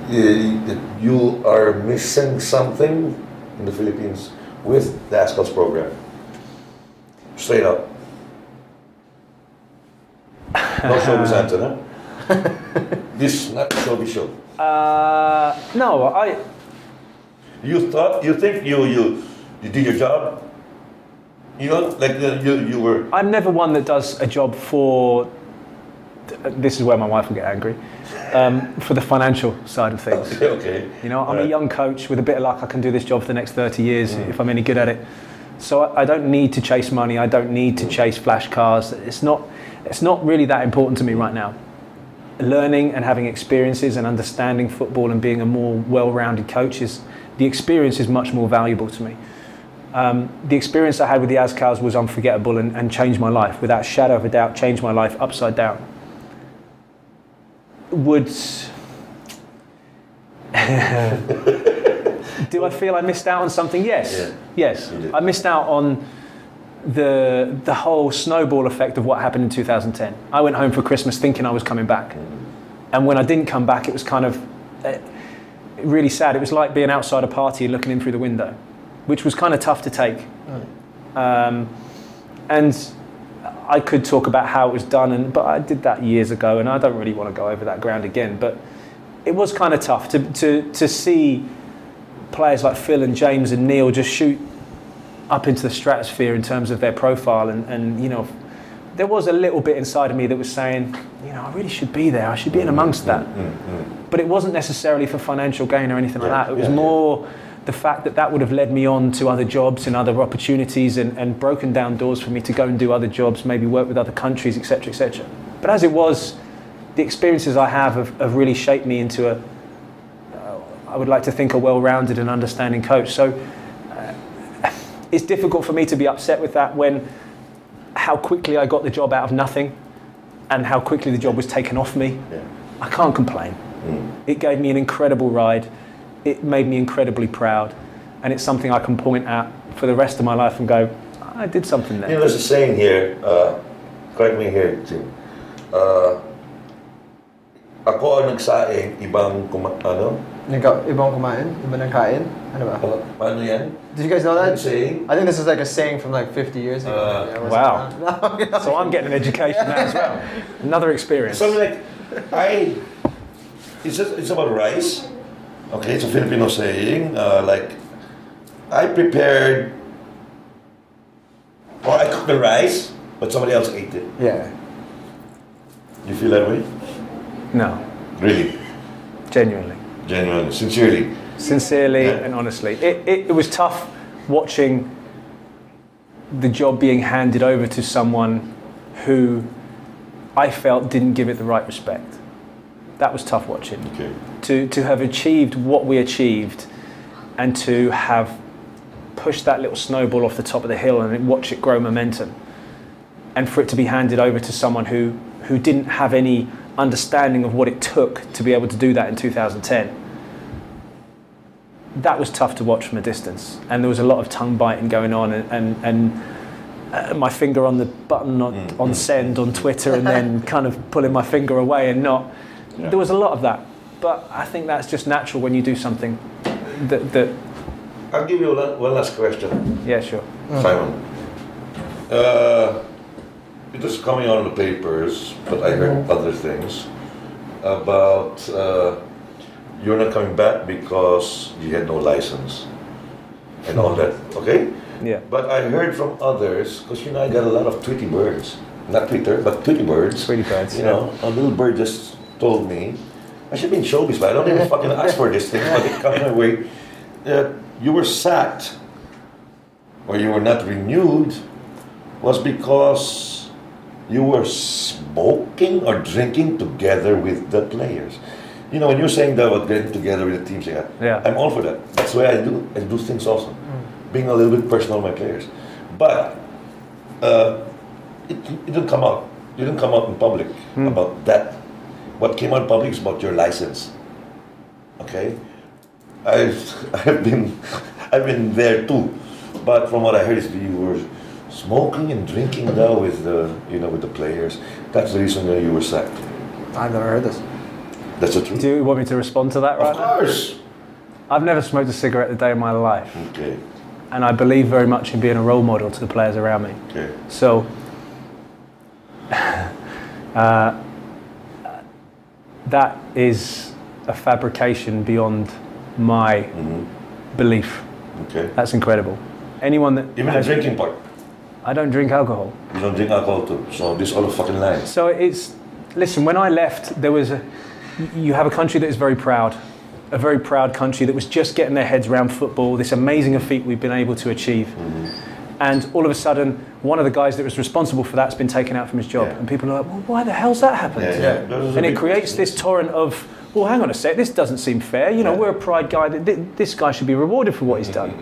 that you are missing something in the Philippines with the Azkals program? Straight up. No showbiz answer, huh? This is not a showbiz show. No, You think you did your job? You know, like you were. I'm never one that does a job for. This is where my wife will get angry. For the financial side of things. Okay. You know, I'm a young coach with a bit of luck. I can do this job for the next 30 years if I'm any good at it. So I don't need to chase money. I don't need to chase flash cars. It's not really that important to me right now. Learning and having experiences and understanding football and being a more well-rounded coach the experience is much more valuable to me. The experience I had with the Azkals was unforgettable and changed my life, without a shadow of a doubt, changed my life upside down. Do I feel I missed out on something? Yes. Yeah. Yes. I missed out on the whole snowball effect of what happened in 2010. I went home for Christmas thinking I was coming back. And when I didn't come back, it was kind of really sad. It was like being outside a party and looking in through the window, which was kind of tough to take. And I could talk about how it was done, but I did that years ago, and I don't really want to go over that ground again. But it was kind of tough to see players like Phil and James and Neil just shoot up into the stratosphere in terms of their profile, and you know, there was a little bit inside of me that was saying, you know, I really should be there. I should be in amongst that. But it wasn't necessarily for financial gain or anything like that. It was more the fact that would have led me on to other jobs and other opportunities and broken down doors for me to go and do other jobs, maybe work with other countries, etc., etc. But as it was, the experiences I have really shaped me into I would like to think, a well-rounded and understanding coach. So it's difficult for me to be upset with that when how quickly I got the job out of nothing and how quickly the job was taken off me. I can't complain. It gave me an incredible ride. It made me incredibly proud, and it's something I can point at for the rest of my life and go, I did something there. You know, there's a saying here, correct me here, Jim. Ako ang nagsaing, ibang Ibang kumain? Ibang nagkain? Ano ba? Paano yan? Did you guys know that? Saying? I think this is like a saying from like 50 years ago. Wow. So I'm getting an education now as well. Another experience. Something like, it's about rice. Okay, it's a Filipino saying. Like, I prepared, or I cooked the rice, but somebody else ate it. Yeah. You feel that way? No. Really? Genuinely. Genuinely, sincerely. Sincerely and honestly. It was tough watching the job being handed over to someone who I felt didn't give it the right respect. That was tough watching. Okay. To have achieved what we achieved and to have pushed that little snowball off the top of the hill and watch it grow momentum, and for it to be handed over to someone who didn't have any understanding of what it took to be able to do that in 2010. That was tough to watch from a distance, and there was a lot of tongue biting going on, and my finger on the button on send on Twitter, and then kind of pulling my finger away and not. Yeah. There was a lot of that, but I think that's just natural when you do something that. I'll give you one last question. Yeah, sure. Simon. It was coming out in the papers, but I heard other things about you're not coming back because you had no license and all that, okay? Yeah. But I heard from others, because you know I got a lot of Tweety birds, not Twitter, but Tweety birds. Tweety birds. You know, a little bird just told me, I should be in showbiz, but I don't even fucking ask for this thing, but it comes my way. You were sacked, or you were not renewed, was because you were smoking or drinking together with the players. You know, when you're saying that about getting together with the teams, Yeah. I'm all for that. That's why I do things also. Being a little bit personal with my players. But it didn't come out. You didn't come out in public about that. What came out in public is about your license. Okay? I've been there too. But from what I heard is you were smoking and drinking now with the players. That's the reason why you were sacked. I've never heard this. That's the truth. Do you want me to respond to that right now? Of course. I've never smoked a cigarette a day in my life. Okay. And I believe very much in being a role model to the players around me. Okay. So, that is a fabrication beyond my belief. Okay. That's incredible. Anyone that Even the drinking part. I don't drink alcohol. You don't drink alcohol too. So this all a fucking lie. So listen, when I left, you have a country that is very proud. A very proud country that was just getting their heads around football, this amazing feat we've been able to achieve. And all of a sudden, one of the guys that was responsible for that's been taken out from his job. Yeah. And people are like, well, why the hell's that happened? And it creates this torrent of, well, hang on a sec, this doesn't seem fair. You know, we're a pride guy. This guy should be rewarded for what he's done.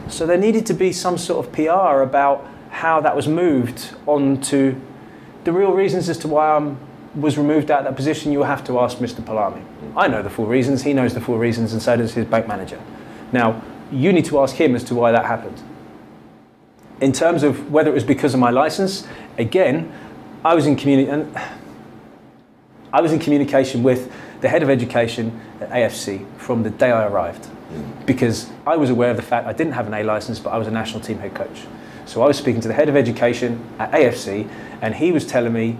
So there needed to be some sort of PR about how that was moved on to the real reasons as to why I was removed out of that position. You have to ask Mr. Palami. I know the full reasons, he knows the full reasons, and so does his bank manager. Now, you need to ask him as to why that happened. In terms of whether it was because of my license, again, I was in communication with the head of education at AFC from the day I arrived, because I was aware of the fact I didn't have an A license, but I was a national team head coach. So I was speaking to the head of education at AFC, and he was telling me,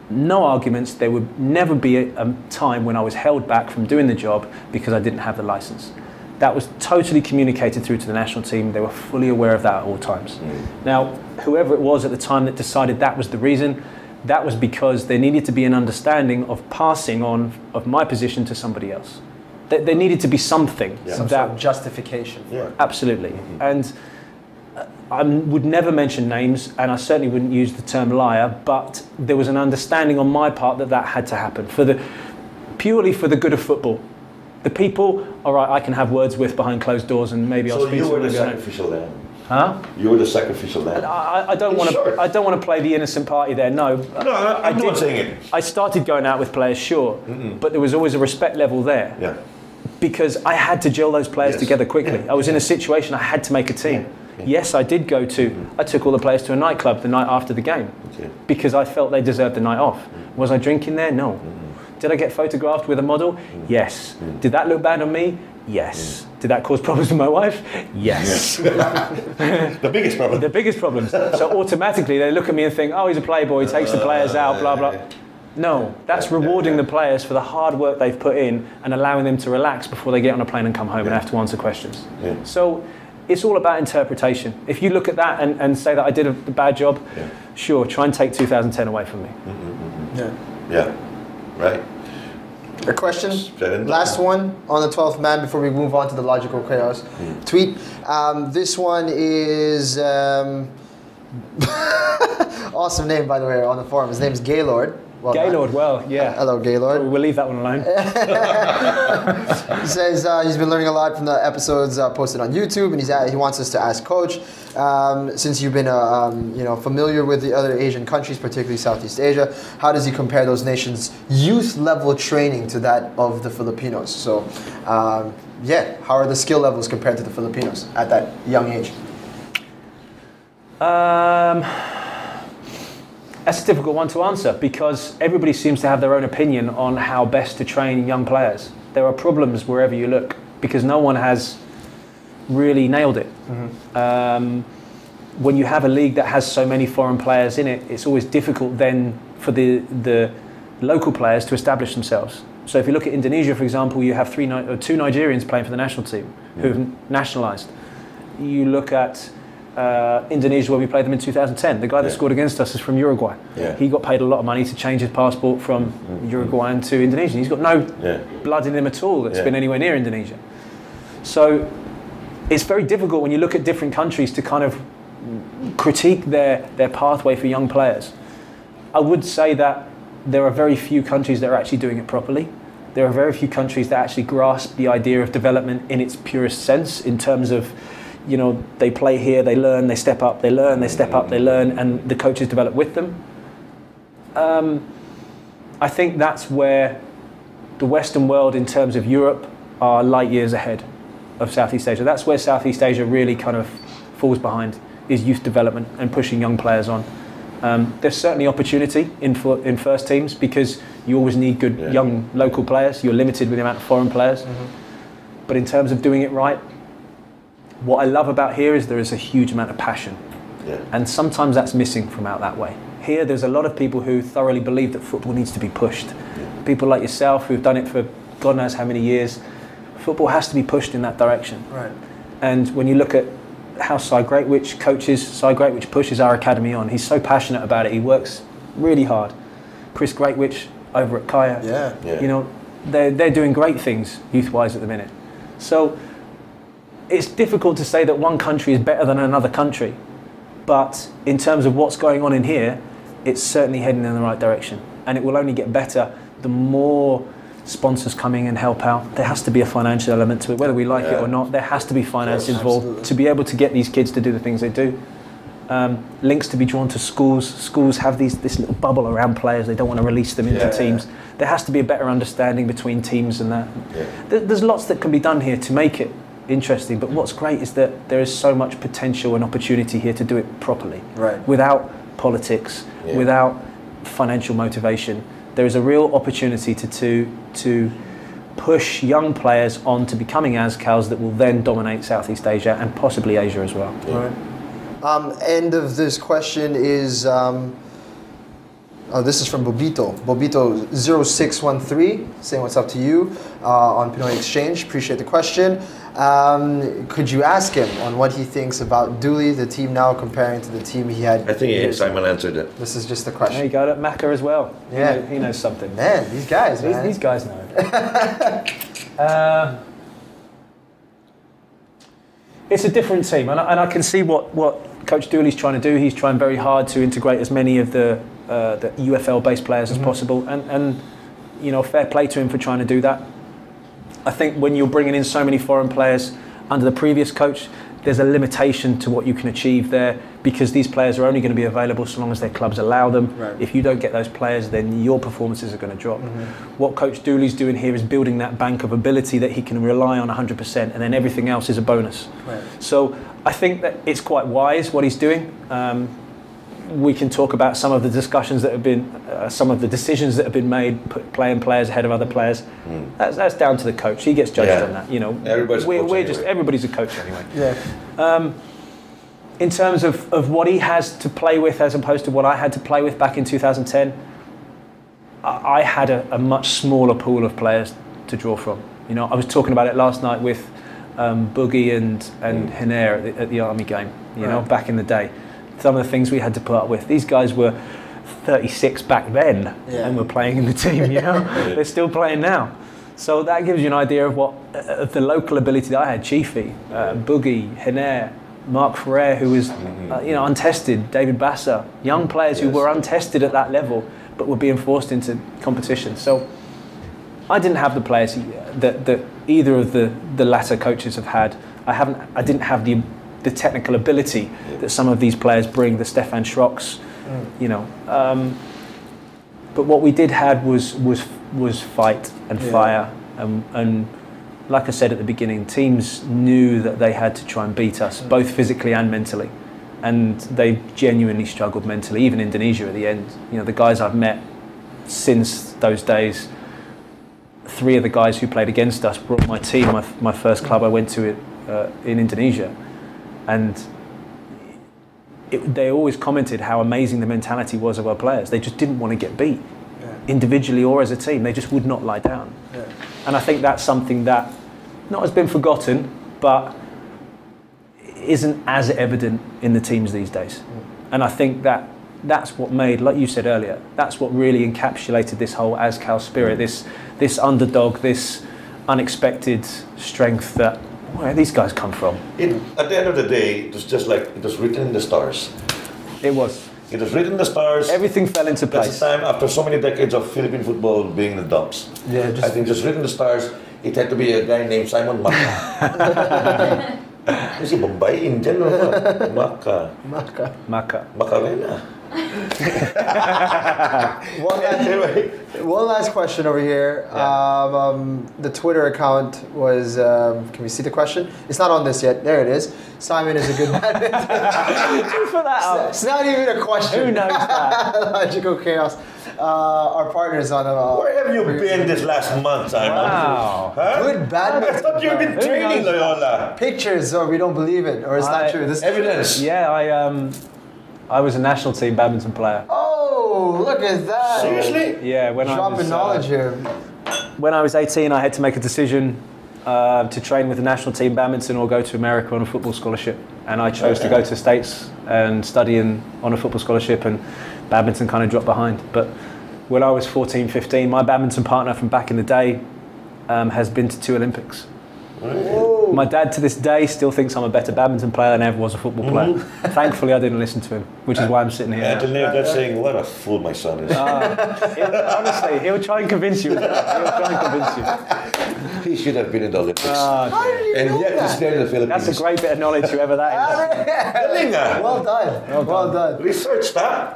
no arguments, there would never be a time when I was held back from doing the job because I didn't have the license. That was totally communicated through to the national team. They were fully aware of that at all times. Now, whoever it was at the time that decided that was the reason, that was because there needed to be an understanding of passing on of my position to somebody else. There needed to be something. Some sort of justification for it. Absolutely. And I would never mention names, and I certainly wouldn't use the term liar, but there was an understanding on my part that had to happen purely for the good of football. The people, all right, I can have words with behind closed doors, and maybe I'll speak to them. So you were the sacrificial lamb. Huh? You were the sacrificial lamb. I don't want to. I don't want to play the innocent party there. No. No, I'm not saying it. I started going out with players, sure, but there was always a respect level there. Yeah. Because I had to gel those players together quickly. I was in a situation I had to make a team. Yes, I did go to. I took all the players to a nightclub the night after the game because I felt they deserved the night off. Was I drinking there? No. Did I get photographed with a model? Yes. Did that look bad on me? Yes. Did that cause problems with my wife? Yes. The biggest problem. The biggest problems. So automatically they look at me and think, oh, he's a playboy, he takes the players out, blah, blah. No, that's rewarding the players for the hard work they've put in and allowing them to relax before they get on a plane and come home and have to answer questions. So it's all about interpretation. If you look at that and say that I did a bad job, sure, try and take 2010 away from me. Yeah. Right. A question, last one on the 12th man before we move on to the logical chaos tweet. This one is awesome name, by the way, on the forum. His name's Gaylord. Well, Gaylord, well, yeah. Hello, Gaylord. We'll leave that one alone. He says he's been learning a lot from the episodes posted on YouTube, and he wants us to ask Coach, since you've been familiar with the other Asian countries, particularly Southeast Asia, how does he compare those nations' youth level training to that of the Filipinos? So, how are the skill levels compared to the Filipinos at that young age? That's a difficult one to answer because everybody seems to have their own opinion on how best to train young players. There are problems wherever you look because no one has really nailed it. When you have a league that has so many foreign players in it, it's always difficult then for the local players to establish themselves. So if you look at Indonesia, for example, you have two Nigerians playing for the national team who've nationalised. You look at Indonesia, where we played them in 2010. The guy that scored against us is from Uruguay. He got paid a lot of money to change his passport from Uruguayan to Indonesian. He's got no blood in him at all that's been anywhere near Indonesia. So it's very difficult when you look at different countries to kind of critique their pathway for young players. I would say that there are very few countries that are actually doing it properly. There are very few countries that actually grasp the idea of development in its purest sense, in terms of, you know, they play here, they learn, they step up, they learn, they step up, they learn, and the coaches develop with them. I think that's where the Western world, in terms of Europe, are light years ahead of Southeast Asia. That's where Southeast Asia really kind of falls behind, is youth development and pushing young players on. There's certainly opportunity in first teams, because you always need good young local players. You're limited with the amount of foreign players. But in terms of doing it right, what I love about here is there is a huge amount of passion. And sometimes that's missing from out that way. Here there's a lot of people who thoroughly believe that football needs to be pushed. People like yourself who've done it for God knows how many years. Football has to be pushed in that direction. Right. And when you look at how Cy Greatwich coaches, Cy Greatwich pushes our academy on. He's so passionate about it. He works really hard. Chris Greatwich over at Kaya, you know, they're doing great things youth-wise at the minute. So it's difficult to say that one country is better than another country, but in terms of what's going on in here, it's certainly heading in the right direction, and it will only get better the more sponsors coming and help out. There has to be a financial element to it, whether we like it or not. There has to be finance involved to be able to get these kids to do the things they do. Links to be drawn to schools. Schools have this little bubble around players. They don't want to release them into teams. There has to be a better understanding between teams and that. There's lots that can be done here to make it interesting, but what's great is that there is so much potential and opportunity here to do it properly, without politics, without financial motivation. There is a real opportunity to push young players on to becoming Azkals that will then dominate Southeast Asia and possibly Asia as well. End of this question is, this is from Bobito. Bobito 0613, saying what's up to you on Pinoy Exchange. Appreciate the question. Could you ask him on what he thinks about Dooley, the team now, comparing to the team he had? I think Simon answered it. This is just the question. There you go, Macca as well. Yeah. He knows something. Man, these guys, man. These guys know. It's a different team, and I can see what Coach Dooley's trying to do. He's trying very hard to integrate as many of the UFL-based players as possible, and you know, fair play to him for trying to do that. I think when you're bringing in so many foreign players under the previous coach, there's a limitation to what you can achieve there, because these players are only going to be available so long as their clubs allow them. If you don't get those players, then your performances are going to drop. What Coach Dooley's doing here is building that bank of ability that he can rely on 100%, and then everything else is a bonus. So I think that it's quite wise what he's doing. We can talk about some of the discussions that have been, some of the decisions that have been made, playing players ahead of other players. That's down to the coach. He gets judged on that. You know, everybody's a coach anyway. In terms of what he has to play with as opposed to what I had to play with back in 2010, I had a much smaller pool of players to draw from. You know, I was talking about it last night with Boogie and Hiner at the Army game. You know, back in the day. Some of the things we had to put up with. These guys were 36 back then and were playing in the team, you know. They're still playing now. So that gives you an idea of what of the local ability that I had. Chiefy, Boogie, Hiner, Mark Ferrer, who was you know, untested, David Basser, young players who were untested at that level but were being forced into competition. So I didn't have the players that either of the latter coaches have had. I didn't have the technical ability that some of these players bring, the Stefan Schrocks, you know. But what we did have was fight and fire, and like I said at the beginning, teams knew that they had to try and beat us, both physically and mentally, and they genuinely struggled mentally. Even Indonesia at the end, you know, the guys I've met since those days, 3 of the guys who played against us brought my team, my first club I went to in Indonesia. And they always commented how amazing the mentality was of our players. They just didn't want to get beat, individually or as a team. They just would not lie down. And I think that's something that not has been forgotten, but isn't as evident in the teams these days. And I think that's what made, like you said earlier, that's what really encapsulated this whole Azkals spirit, this underdog, this unexpected strength that, where these guys come from? At the end of the day, it was just like it was written in the stars. It was. It was written in the stars. Everything fell into That's place. the time after so many decades of Philippine football being in the dumps. Yeah, I think just written in the stars. It had to be a guy named Simon Maka. Kasi Bombay, Indian, Maka. Maka. Macarena. One last question over here. The Twitter account was, can we see the question? It's not on this yet. There it is. Simon is a good man. Put that up. It's not even a question. Who knows that? Logical chaos. Our partners on Where have you been this last month, Simon? Wow. Huh? good badminton. I thought you've been Who training knows Loyola. Pictures, or we don't believe it, or it's not true. This Evidence. Yeah, I was a national team badminton player. Oh, look at that! Seriously? Yeah, when Dropping knowledge here. When I was 18, I had to make a decision to train with the national team badminton or go to America on a football scholarship. And I chose to go to the States and study on a football scholarship, and badminton kind of dropped behind. But when I was 14, 15, my badminton partner from back in the day has been to 2 Olympics. Whoa. My dad to this day still thinks I'm a better badminton player than I ever was a football player. Thankfully, I didn't listen to him, which is why I'm sitting here. And to live that saying, what a fool my son is. Honestly, he'll try and convince you. He'll try and convince you. He should have been in the Olympics. And yet he's there in the Philippines. That's a great bit of knowledge, whoever that is. Well done. Well done. Research that.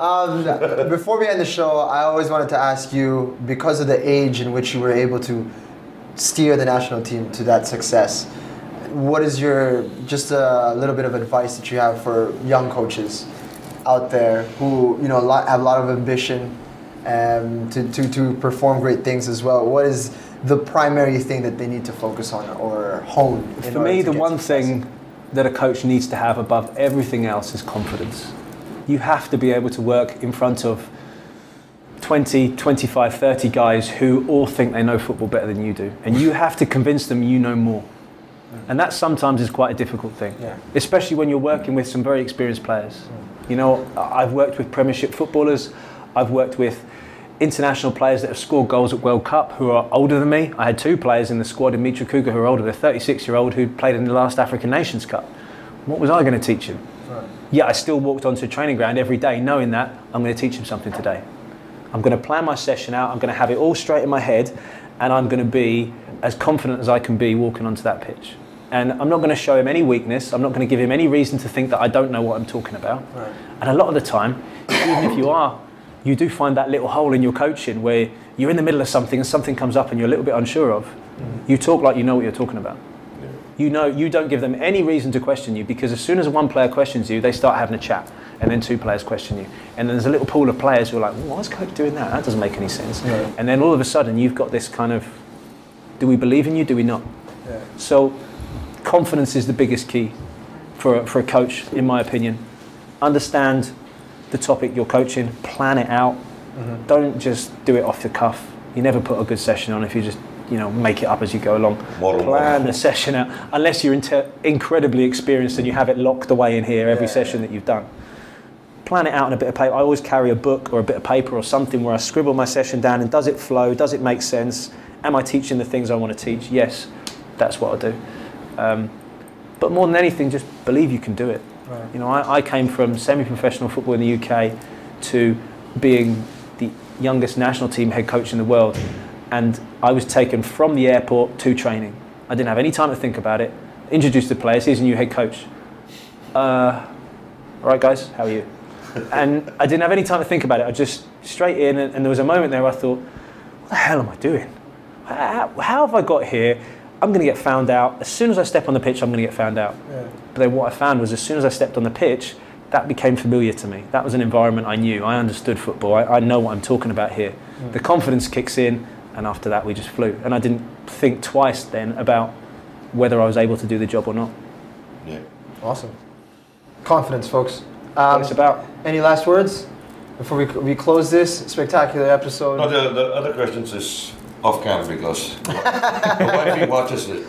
Before we end the show, I always wanted to ask you, because of the age in which you were able to steer the national team to that success, what is just a little bit of advice that you have for young coaches out there who have a lot of ambition to perform great things as well? What is the primary thing that they need to focus on or hone? For me, the one thing that a coach needs to have above everything else is confidence. You have to be able to work in front of 20, 25, 30 guys who all think they know football better than you do. And you have to convince them you know more. And that sometimes is quite a difficult thing, especially when you're working with some very experienced players. You know, I've worked with Premiership footballers, I've worked with international players that have scored goals at World Cup who are older than me. I had 2 players in the squad in Mitra Kuga who are older, a 36-year-old who played in the last African Nations Cup. What was I going to teach him? Yeah, I still walked onto a training ground every day knowing that I'm going to teach him something today. I'm going to plan my session out, I'm going to have it all straight in my head, and I'm going to be as confident as I can be walking onto that pitch. And I'm not going to show him any weakness, I'm not going to give him any reason to think that I don't know what I'm talking about. And a lot of the time, even if you do find that little hole in your coaching where you're in the middle of something and something comes up and you're a little bit unsure of, you talk like you know what you're talking about. You know, you don't give them any reason to question you, because as soon as one player questions you, they start having a chat, and then 2 players question you. And then there's a little pool of players who are like, why is coach doing that? That doesn't make any sense. And then all of a sudden you've got this kind of, do we believe in you, do we not? So confidence is the biggest key for a coach, in my opinion. Understand the topic you're coaching, plan it out. Don't just do it off the cuff. You never put a good session on if you just make it up as you go along. Plan the session out, unless you're incredibly experienced and you have it locked away in here every session that you've done. Plan it out on a bit of paper. I always carry a book or a bit of paper or something where I scribble my session down, and does it flow? Does it make sense? Am I teaching the things I want to teach? Yes, that's what I do. But more than anything, just believe you can do it. You know, I came from semi-professional football in the UK to being the youngest national team head coach in the world. And I was taken from the airport to training. I didn't have any time to think about it. Introduced the players, here's a new head coach. All right guys, how are you? And I didn't have any time to think about it. I just straight in, and there was a moment there where I thought, what the hell am I doing? How have I got here? I'm going to get found out. As soon as I step on the pitch, I'm going to get found out. But then what I found was, as soon as I stepped on the pitch, that became familiar to me. That was an environment I knew. I understood football. I know what I'm talking about here. The confidence kicks in, and after that we just flew. And I didn't think twice then about whether I was able to do the job or not. Awesome. Confidence, folks. What it's about. Any last words before we close this spectacular episode? No, the other questions is, off cam because my wife watches it.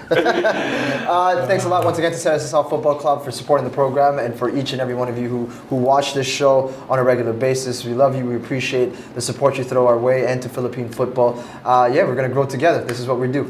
Thanks a lot once again to SL Football Club for supporting the program and for each and every one of you who watch this show on a regular basis. We love you. We appreciate the support you throw our way and to Philippine football. Yeah, we're going to grow together. This is what we do.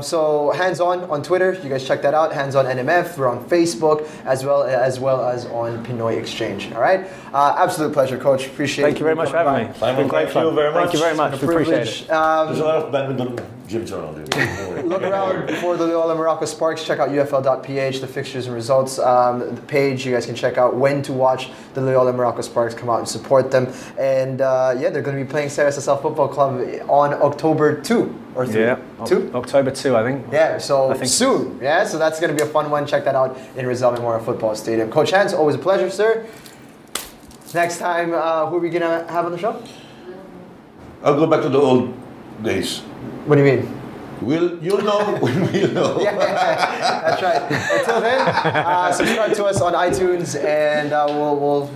So Hands On Twitter. You guys check that out. Hands On NMF. We're on Facebook as well as on Pinoy Exchange. All right. Absolute pleasure, Coach. Appreciate it. Thank you very much for having me. Simon, thank you very much. Thank you very much. We appreciate it. There's a lot of badminton gyms around here. Look around for the Loyola Meralco Sparks. Check out ufl.ph, the fixtures and results the page. You guys can check out when to watch the Loyola Meralco Sparks. Come out and support them. And yeah, they're going to be playing SL Football Club on October 2 or 3. Yeah, 2? October 2, I think. Yeah, so I think soon. Yeah, so that's going to be a fun one. Check that out in Rizal Memorial Football Stadium. Coach Hans, always a pleasure, sir. Next time, who are we going to have on the show? I'll go back to the old days. What do you mean? You'll know when we'll know. Yeah, that's right. Until then, subscribe to us on iTunes and we'll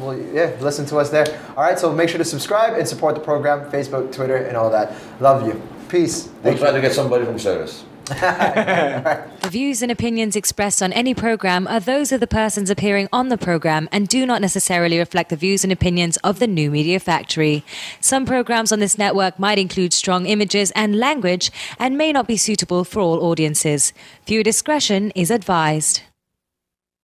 listen to us there. All right, so make sure to subscribe and support the program, Facebook, Twitter, and all that. Love you. Peace. We'll try to get somebody from Ceres. The views and opinions expressed on any program are those of the persons appearing on the program and do not necessarily reflect the views and opinions of the New Media Factory. Some programs on this network might include strong images and language and may not be suitable for all audiences. Viewer discretion is advised.